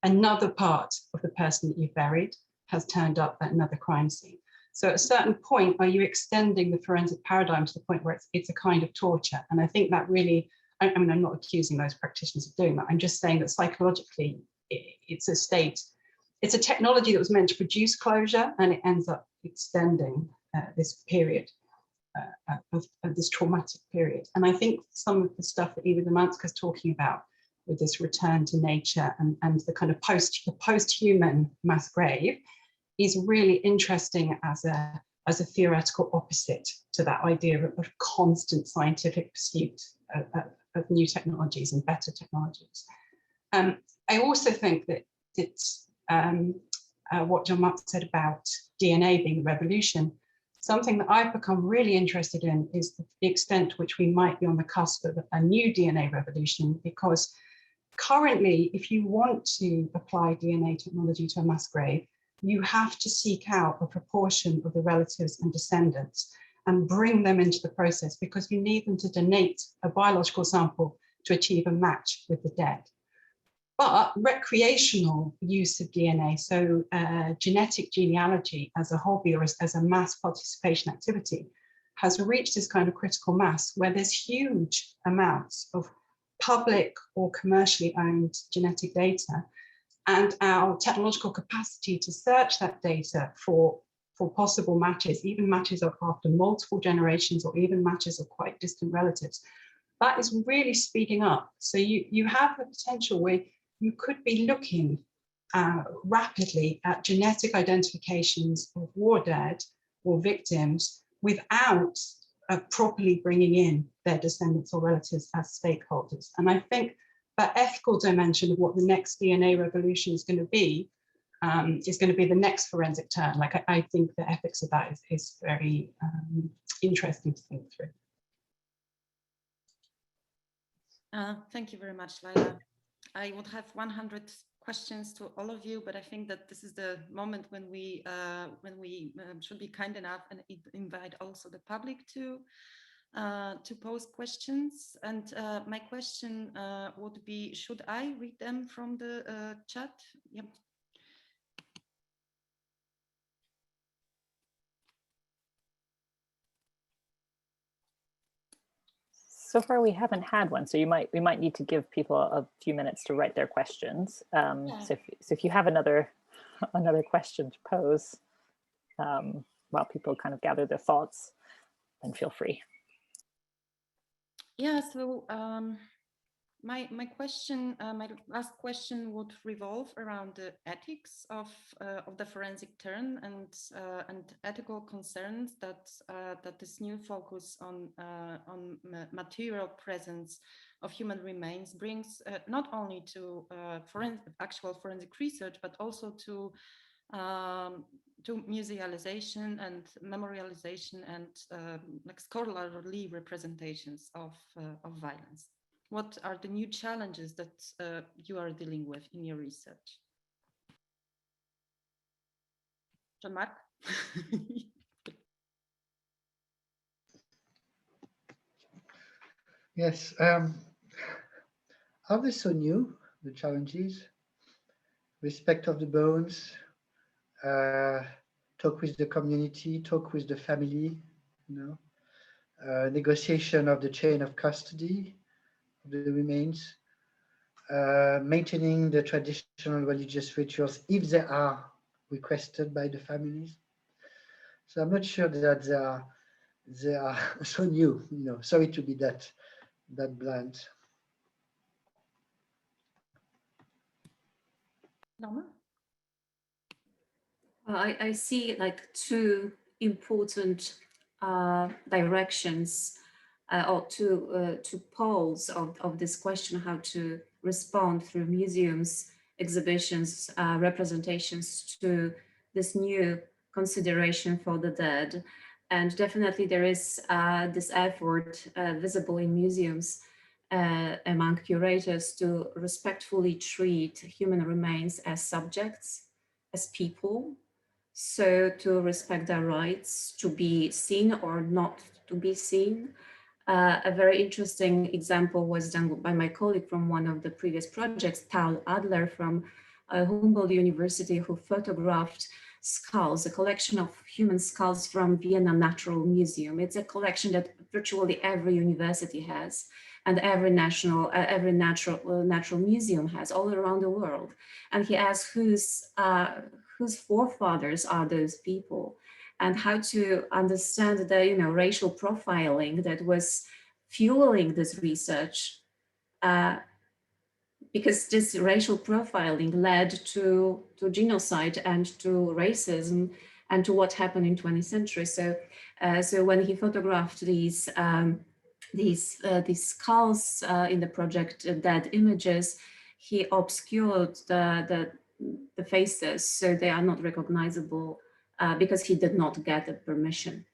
another part of the person that you buried has turned up at another crime scene. So at a certain point, are you extending the forensic paradigm to the point where it's a kind of torture? And I think that really, I mean, I'm not accusing those practitioners of doing that. I'm just saying that psychologically, it's a technology that was meant to produce closure, and it ends up extending this period of this traumatic period. And I think some of the stuff that Eva Domanska is talking about with this return to nature and the kind of post-human mass grave is really interesting as a theoretical opposite to that idea of constant scientific pursuit of new technologies and better technologies. I also think that what Jean-Marc said about DNA being the revolution, something that I've become really interested in is the extent to which we might be on the cusp of a new DNA revolution, because currently, if you want to apply DNA technology to a mass grave, you have to seek out a proportion of the relatives and descendants and bring them into the process, because you need them to donate a biological sample to achieve a match with the dead. But recreational use of DNA, so genetic genealogy as a hobby or as a mass participation activity, has reached this kind of critical mass where there's huge amounts of public or commercially owned genetic data, and our technological capacity to search that data for possible matches, even matches after multiple generations or even matches of quite distant relatives, that is really speeding up. So you have the potential where you could be looking rapidly at genetic identifications of war dead or victims without properly bringing in their descendants or relatives as stakeholders. And I think that ethical dimension of what the next DNA revolution is going to be the next forensic turn. Like I think the ethics of that is very interesting to think through. Thank you very much, Layla. I would have 100 questions to all of you, but I think that this is the moment when we should be kind enough and invite also the public to pose questions. And my question would be, should I read them from the chat? Yep. So far, we haven't had one, so we might need to give people a few minutes to write their questions. Yeah. So if you have another question to pose while people kind of gather their thoughts, then feel free. Yeah. So my last question would revolve around the ethics of the forensic turn and ethical concerns that this new focus on material presence of human remains brings, not only to actual forensic research, but also to musealization and memorialization and like scholarly representations of violence. What are the new challenges that you are dealing with in your research? Jean-Marc? Yes. Are they so new, the challenges? Respect of the bones, talk with the community, talk with the family, negotiation of the chain of custody of the remains, maintaining the traditional religious rituals if they are requested by the families. So I'm not sure that they are so new. Sorry to be that blunt. Roma? I see like two important directions or two poles of this question, how to respond through museums, exhibitions, representations to this new consideration for the dead. And definitely there is this effort visible in museums among curators to respectfully treat human remains as subjects, as people. So to respect their rights to be seen or not to be seen. A very interesting example was done by my colleague from one of the previous projects, Tal Adler from Humboldt University, who photographed skulls, a collection of human skulls from Vienna Natural Museum. It's a collection that virtually every university has, and every natural museum has all around the world. And he asked whose forefathers are those people, and how to understand the racial profiling that was fueling this research, because this racial profiling led to genocide and to racism and to what happened in 20th century. So when he photographed these skulls in the project Dead Images, he obscured the faces so they are not recognizable, because he did not get the permission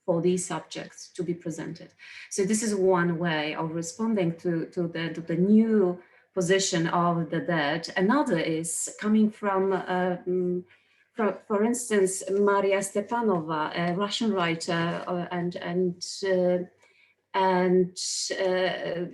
for these subjects to be presented. So this is one way of responding to the new position of the dead. Another is coming from for instance, Maria Stepanova, a Russian writer,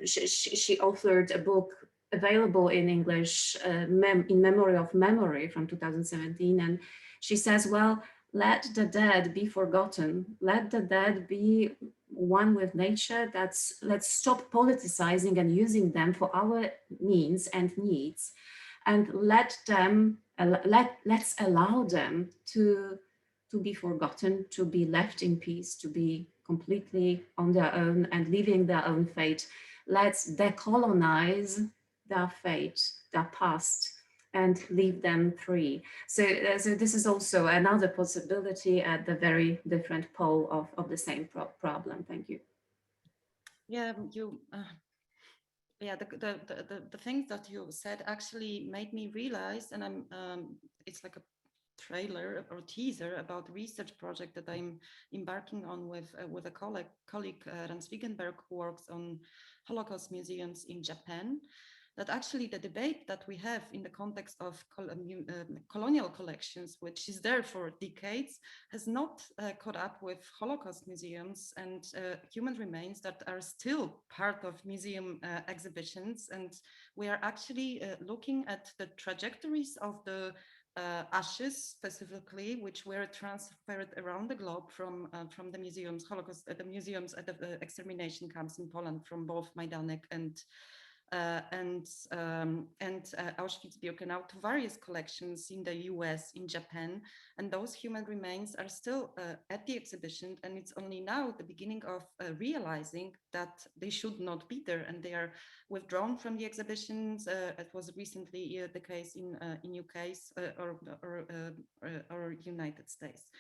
she authored a book available in English, In Memory of Memory, from 2017. And she says, well, let the dead be forgotten. Let the dead be one with nature. Let's stop politicizing and using them for our means and needs, and let's allow them to be forgotten, to be left in peace, to be completely on their own and living their own fate. Let's decolonize their fate, their past, and leave them free. So this is also another possibility at the very different pole of the same problem. Thank you. Yeah, the things that you said actually made me realize, and it's like a trailer or teaser about research project that I'm embarking on with a colleague Rans Wiegenberg, who works on Holocaust museums in Japan. That actually the debate that we have in the context of colonial collections, which is there for decades, has not caught up with Holocaust museums and human remains that are still part of museum exhibitions. And we are actually looking at the trajectories of the ashes specifically, which were transferred around the globe from the museums, the museums at the extermination camps in Poland, from both Majdanek and Auschwitz-Birkenau to various collections in the US, in Japan, and those human remains are still at the exhibition, and it's only now the beginning of realizing that they should not be there, and they are withdrawn from the exhibitions. It was recently the case in UK or United States.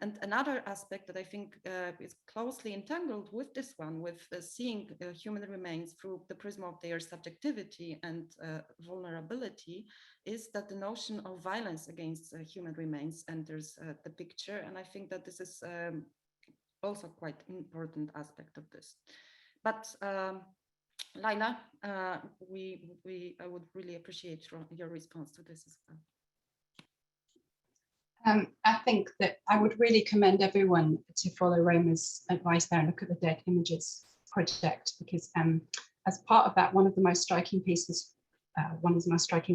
And another aspect that I think is closely entangled with this one, with seeing human remains through the prism of their subjectivity and vulnerability, is that the notion of violence against human remains enters the picture. And I think that this is also quite an important aspect of this. But Layla, I would really appreciate your response to this as well. I think that I would really commend everyone to follow Roma's advice there and look at the Dead Images project, because as part of that, one of the most striking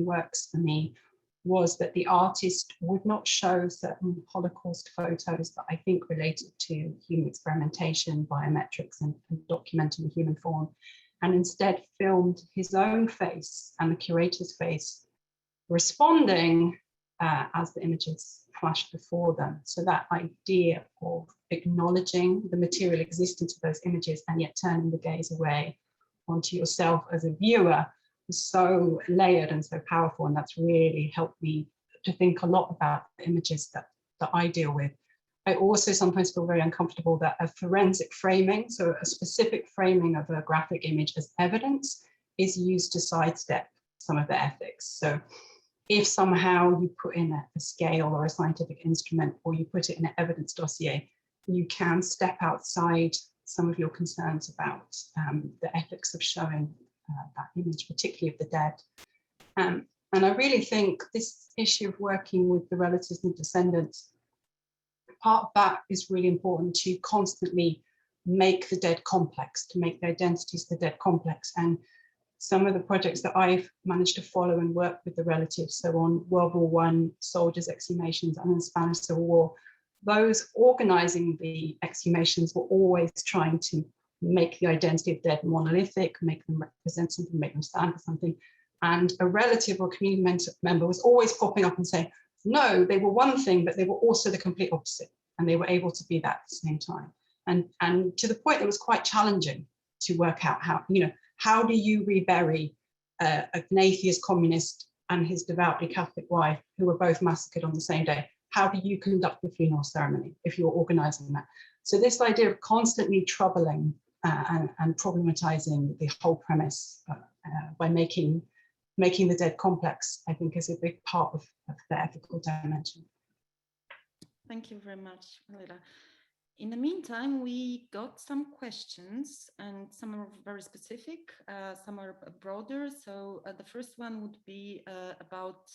works for me was that the artist would not show certain Holocaust photos that I think related to human experimentation, biometrics, and documenting the human form, and instead filmed his own face and the curator's face responding as the images flashed before them. So that idea of acknowledging the material existence of those images and yet turning the gaze away onto yourself as a viewer was so layered and so powerful, and that's really helped me to think a lot about the images that I deal with. I also sometimes feel very uncomfortable that a forensic framing, so a specific framing of a graphic image as evidence, is used to sidestep some of the ethics. So if somehow you put in a scale or a scientific instrument, or you put it in an evidence dossier, you can step outside some of your concerns about the ethics of showing that image, particularly of the dead. And I really think this issue of working with the relatives and descendants, part of that is really important, to constantly make the dead complex, to make the identities of the dead complex. And some of the projects that I've managed to follow and work with the relatives, so on World War I, soldiers' exhumations, and in the Spanish Civil War, those organizing the exhumations were always trying to make the identity of dead monolithic, make them represent something, make them stand for something. And a relative or community member was always popping up and saying, no, they were one thing, but they were also the complete opposite. And they were able to be that at the same time. And to the point, it was quite challenging to work out how do you rebury an atheist communist and his devoutly Catholic wife, who were both massacred on the same day? How do you conduct the funeral ceremony if you're organizing that? So this idea of constantly troubling and problematizing the whole premise by making the dead complex, I think, is a big part of the ethical dimension. Thank you very much, Layla. In the meantime, we got some questions, and some are very specific, some are broader. So the first one would be about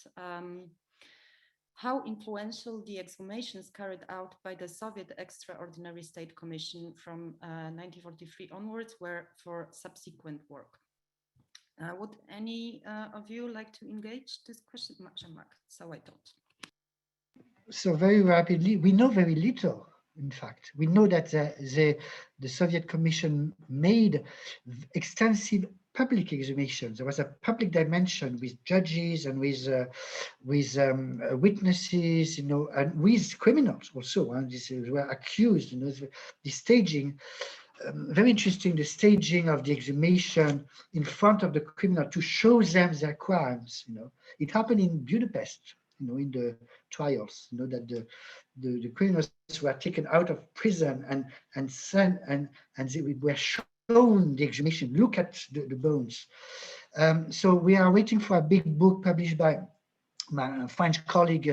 how influential the exhumations carried out by the Soviet Extraordinary State Commission from 1943 onwards were for subsequent work. Would any of you like to engage this question? Jean-Marc, so I thought. So very rapidly, we know very little. In fact, we know that the Soviet Commission made extensive public exhumations. There was a public dimension with judges and with witnesses, and with criminals also. These were accused. The staging, very interesting. The staging of the exhumation in front of the criminal to show them their crimes. It happened in Budapest. In the trials, that the criminals were taken out of prison and sent and they were shown the exhumation. Look at the bones. So we are waiting for a big book published by my French colleague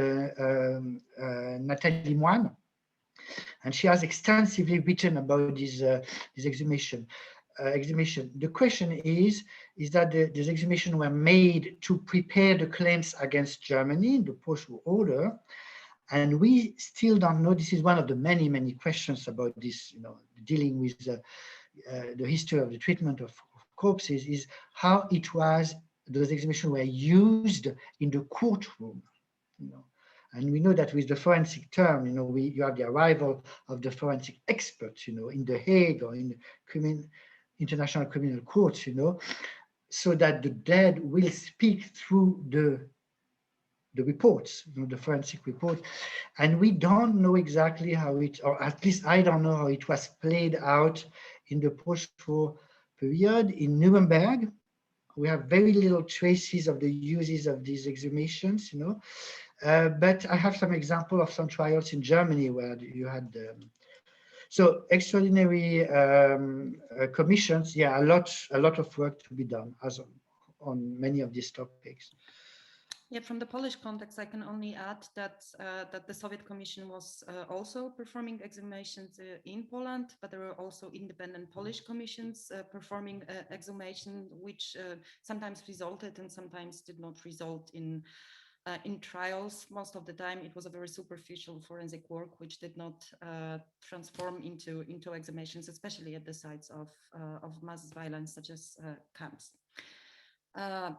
Nathalie Moine, and she has extensively written about this exhumation. The question is that these exhumations were made to prepare the claims against Germany in the post-war order, and we still don't know. This is one of the many questions about this, dealing with the history of the treatment of corpses, is how those exhumations were used in the courtroom. And we know that with the forensic term, you have the arrival of the forensic experts, in The Hague or in International Criminal Courts, so that the dead will speak through the reports, the forensic report. And we don't know exactly how it, or at least I don't know how it was played out in the post-war period. In Nuremberg, we have very little traces of the uses of these exhumations, but I have some example of some trials in Germany where you had so extraordinary commissions. Yeah, a lot of work to be done on many of these topics. Yeah, from the Polish context, I can only add that that the Soviet Commission was also performing exhumations in Poland, but there were also independent Polish commissions performing exhumation, which sometimes resulted and sometimes did not result in trials. Most of the time, it was a very superficial forensic work, which did not transform into exhumations, especially at the sites of mass violence, such as camps.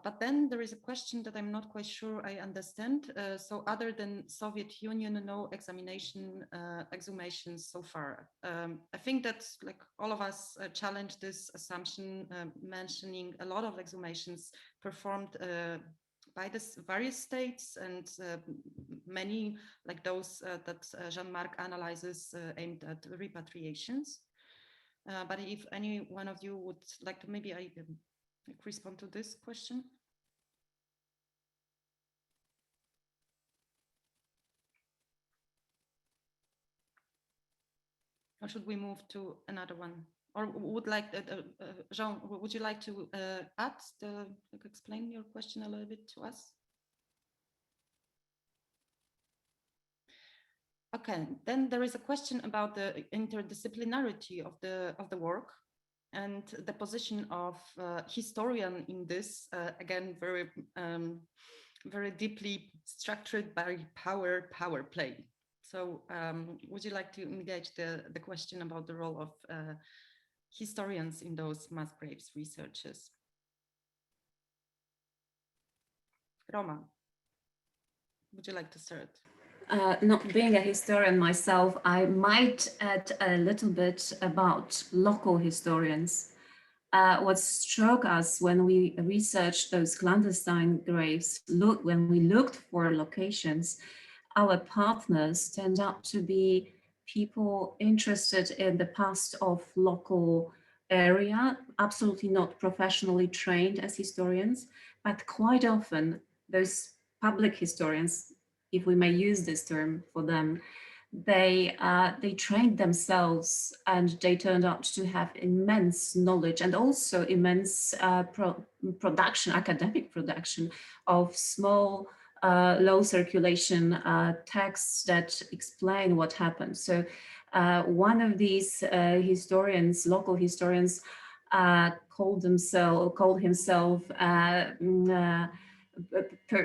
But then there is a question that I'm not quite sure I understand. So other than Soviet Union, no exhumations so far. I think that all of us challenge this assumption, mentioning a lot of exhumations performed by the various states, and many like those that Jean-Marc analyzes aimed at repatriations. But if any one of you would like to maybe respond to this question. Or should we move to another one? Or would Jean, would you like to explain your question a little bit to us? Okay, then there is a question about the interdisciplinarity of the work and the position of historian in this, again, very deeply structured by power play. So would you like to engage the question about the role of historians in those mass graves researches? Roma, would you like to start? Not being a historian myself, I might add a little bit about local historians. What struck us when we researched those clandestine graves, when we looked for locations, our partners turned out to be people interested in the past of local area, absolutely not professionally trained as historians, but quite often those public historians, if we may use this term for them, they trained themselves and they turned out to have immense knowledge and also immense production, academic production of small, low circulation texts that explain what happened. So one of these historians, local historians, called himself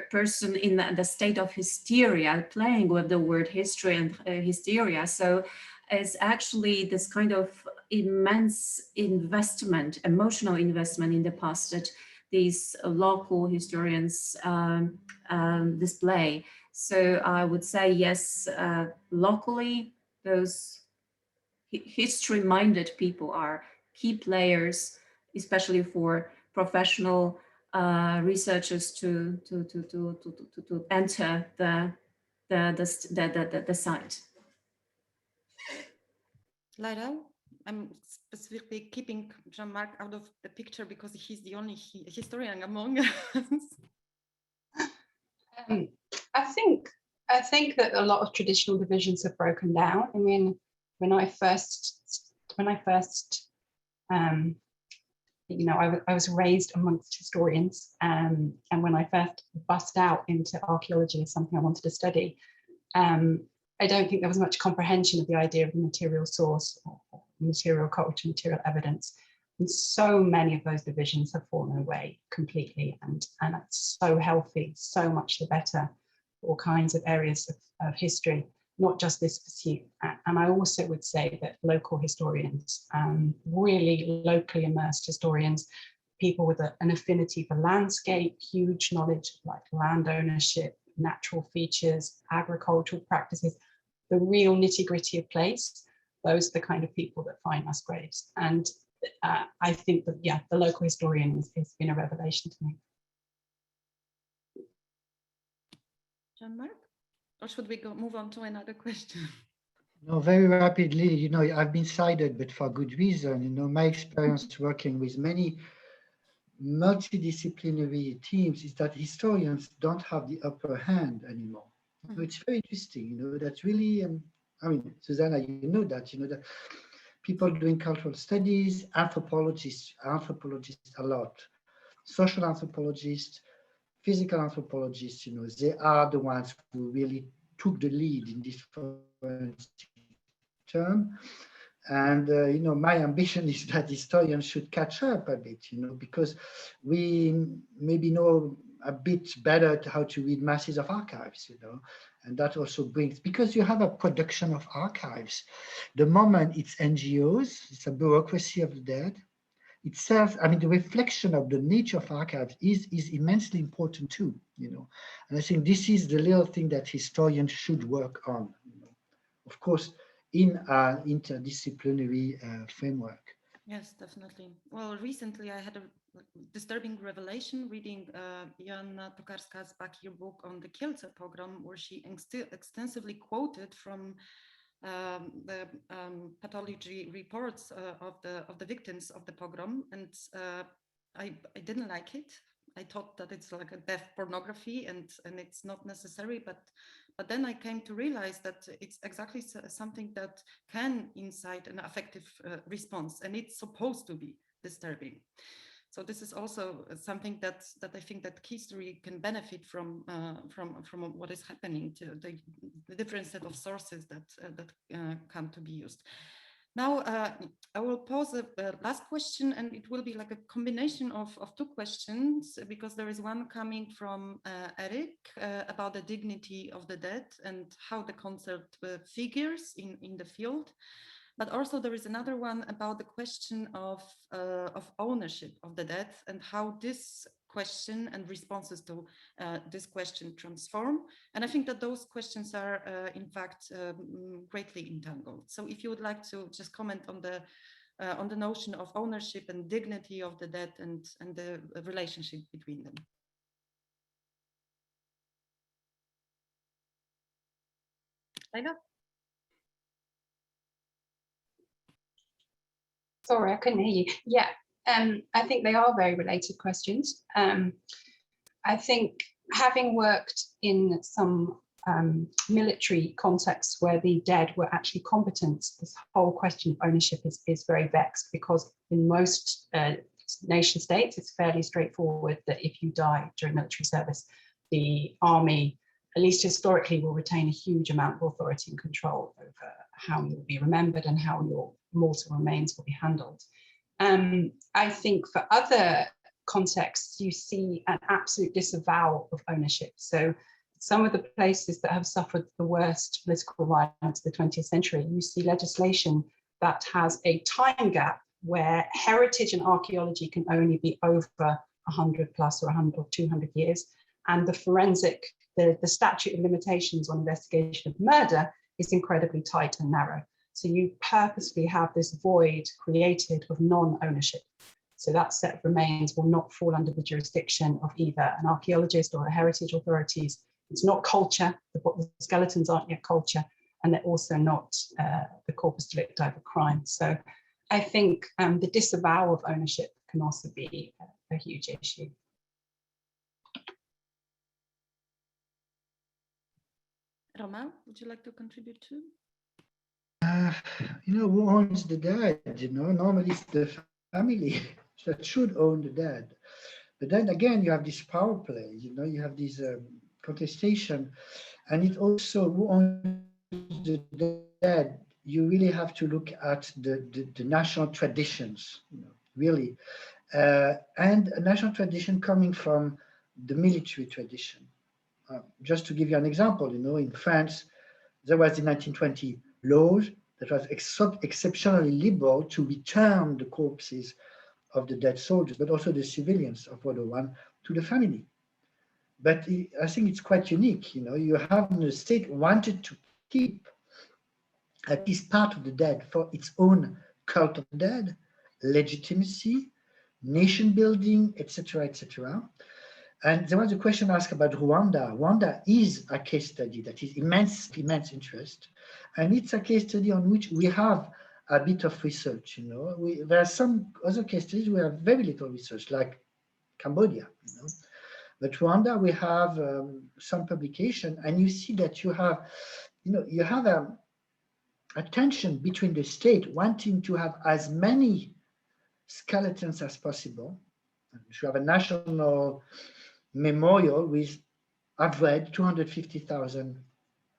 person in the state of hysteria, playing with the word history and hysteria. So it's actually this kind of immense investment, emotional investment in the past that these local historians display. So I would say, yes, locally, those history-minded people are key players, especially for professional researchers to enter the site. Layla, I'm specifically keeping Jean-Marc out of the picture because he's the only historian among us. I think that a lot of traditional divisions have broken down. I mean, when I first I was raised amongst historians, and when I first bust out into archaeology as something I wanted to study, I don't think there was much comprehension of the idea of the material source, or material culture, material evidence. And so many of those divisions have fallen away completely, and it's so healthy, so much the better for all kinds of areas of history, not just this pursuit. And I also would say that local historians, really locally immersed historians, people with an affinity for landscape, huge knowledge of like land ownership, natural features, agricultural practices, the real nitty-gritty of place, those are the kind of people that find mass graves. And I think that, yeah, the local historian has been a revelation to me. Jean-Marc? Or should we move on to another question? No, very rapidly, I've been cited, but for good reason. My experience working with many multidisciplinary teams is that historians don't have the upper hand anymore. Mm-hmm. It's very interesting, that's really, Zuzanna, that people doing cultural studies, anthropologists a lot, social anthropologists, physical anthropologists, they are the ones who really took the lead in this term. And, my ambition is that historians should catch up a bit, because we maybe know a bit better how to read masses of archives, and that also brings, because you have a production of archives. The moment it's NGOs, it's a bureaucracy of the dead. Itself, the reflection of the nature of archives is immensely important too, And I think this is the little thing that historians should work on, Of course, in an interdisciplinary framework. Yes, definitely. Well, recently I had a disturbing revelation reading Joanna Tokarska's back-year book on the Kielce pogrom, where she extensively quoted from the pathology reports of the victims of the pogrom, and I didn't like it. I thought that it's like a death pornography, and it's not necessary, but then I came to realize that it's exactly something that can incite an affective response, and it's supposed to be disturbing. So this is also something that I think that history can benefit from what is happening, to the different set of sources that come to be used. Now, I will pose the last question, and it will be like a combination of two questions, because there is one coming from Eric about the dignity of the dead and how the concept figures in the field. But also there is another one about the question of ownership of the dead and how this question and responses to this question transform. And I think that those questions are in fact greatly entangled. So if you would like to just comment on the notion of ownership and dignity of the dead and the relationship between them. Layla? Sorry, I couldn't hear you. Yeah, I think they are very related questions. I think having worked in some military contexts where the dead were actually combatant, this whole question of ownership is very vexed, because in most nation states, it's fairly straightforward that if you die during military service, the army, at least historically, will retain a huge amount of authority and control over how you will be remembered and how your mortal remains will be handled. I think for other contexts, you see an absolute disavowal of ownership. So some of the places that have suffered the worst political violence of the 20th century, you see legislation that has a time gap where heritage and archaeology can only be over 100 plus or 100 or 200 years. And the forensic, the statute of limitations on investigation of murder is incredibly tight and narrow. So you purposely have this void created of non-ownership. So that set of remains will not fall under the jurisdiction of either an archaeologist or a heritage authorities. It's not culture, the skeletons aren't yet culture, and they're also not the corpus delicti of a crime. So I think the disavowal of ownership can also be a huge issue. Roma, would you like to contribute too? Who owns the dead? Normally it's the family that should own the dead. But then again, you have this power play, you have this contestation, and it also, who owns the dead? You really have to look at the national traditions, really. And a national tradition coming from the military tradition. Just to give you an example, in France, there was the 1920 laws that was exceptionally liberal to return the corpses of the dead soldiers, but also the civilians of World War I to the family. But I think it's quite unique. You have the state wanted to keep at least part of the dead for its own cult of the dead, legitimacy, nation building, etc., etc. And there was a question asked about Rwanda. Rwanda is a case study that is immense interest. And it's a case study on which we have a bit of research. There are some other case studies we have very little research, like Cambodia. But Rwanda, we have some publication, and you see that you have a tension between the state wanting to have as many skeletons as possible. You have a national memorial with average 250,000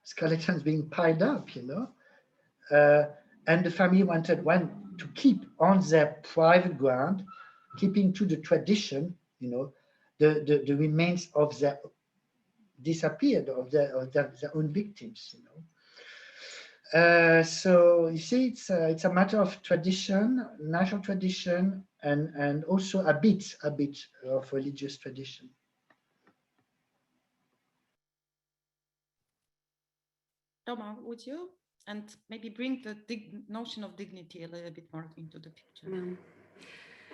skeletons being piled up, and the family wanted to keep on their private ground, keeping to the tradition, the remains of their disappeared, of their own victims, So you see, it's a matter of tradition, national tradition, and also a bit of religious tradition. Roma, would you? And maybe bring the notion of dignity a little bit more into the picture.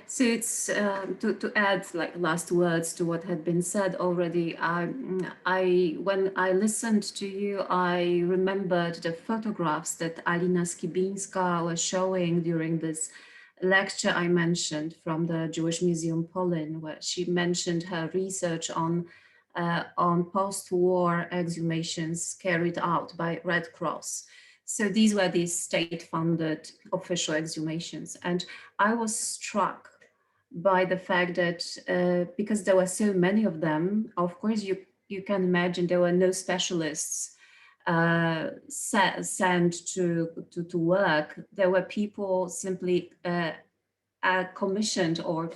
So it's to add like last words to what had been said already. When I listened to you, I remembered the photographs that Alina Skibinska was showing during this lecture I mentioned from the Jewish Museum Poland, where she mentioned her research on post-war exhumations carried out by Red Cross. So these were these state-funded official exhumations. And I was struck by the fact that because there were so many of them, of course, you can imagine there were no specialists sent to work. There were people simply commissioned or,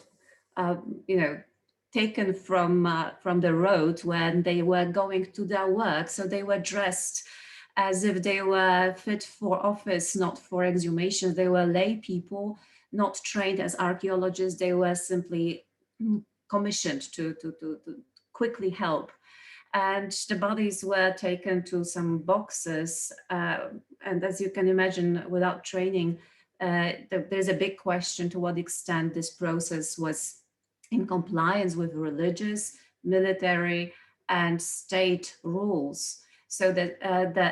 taken from the road when they were going to their work. So they were dressed as if they were fit for office, not for exhumations. They were lay people, not trained as archaeologists. They were simply commissioned to quickly help. And the bodies were taken to some boxes. And as you can imagine, without training, there's a big question to what extent this process was in compliance with religious, military, and state rules. So that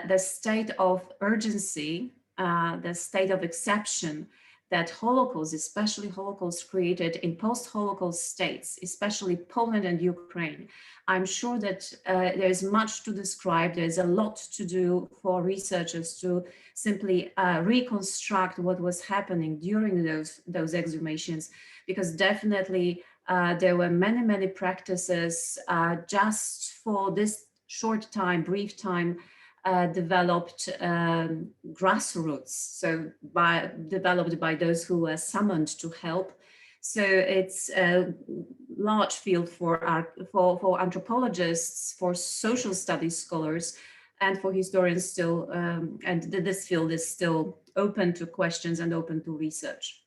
the state of urgency, the state of exception that Holocaust, especially Holocaust created in post-Holocaust states, especially Poland and Ukraine. I'm sure that there's much to describe. There's a lot to do for researchers to simply reconstruct what was happening during those exhumations, because definitely there were many practices just for this short time, brief time, developed grassroots, so developed by those who were summoned to help. So it's a large field for anthropologists, for social studies scholars, and for historians still, and this field is still open to questions and open to research.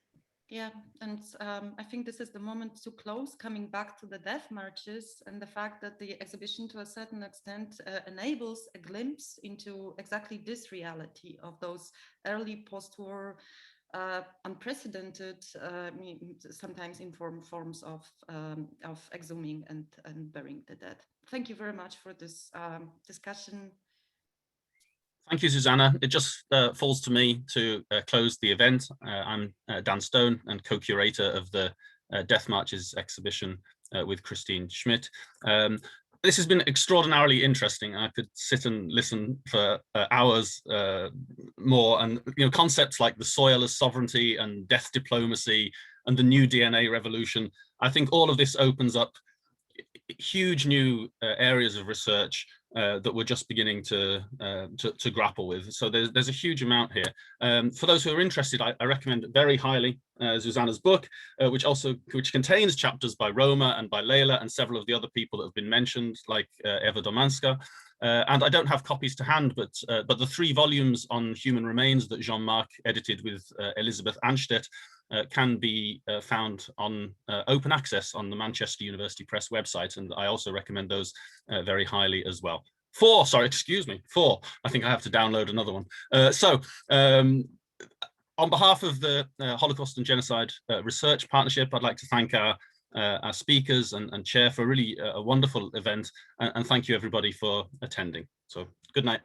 Yeah, and I think this is the moment to close, coming back to the death marches and the fact that the exhibition to a certain extent enables a glimpse into exactly this reality of those early post-war unprecedented, sometimes informal forms of exhuming and burying the dead. Thank you very much for this discussion. Thank you, Zuzanna. It just falls to me to close the event. I'm Dan Stone and co-curator of the Death Marches exhibition with Christine Schmidt. This has been extraordinarily interesting. I could sit and listen for hours more, and concepts like the soil as sovereignty and death diplomacy and the new DNA revolution. I think all of this opens up huge new areas of research that we're just beginning to grapple with. So there's a huge amount here. For those who are interested, I recommend very highly Zuzanna's book, which contains chapters by Roma and by Layla and several of the other people that have been mentioned, like Eva Domanska. And I don't have copies to hand, but the 3 volumes on human remains that Jean-Marc edited with Elizabeth Anstedt can be found on open access on the Manchester University Press website, and I also recommend those very highly as well. 4, I think I have to download another one. On behalf of the Holocaust and Genocide Research Partnership, I'd like to thank our speakers and chair for really a wonderful event, and thank you everybody for attending. So good night.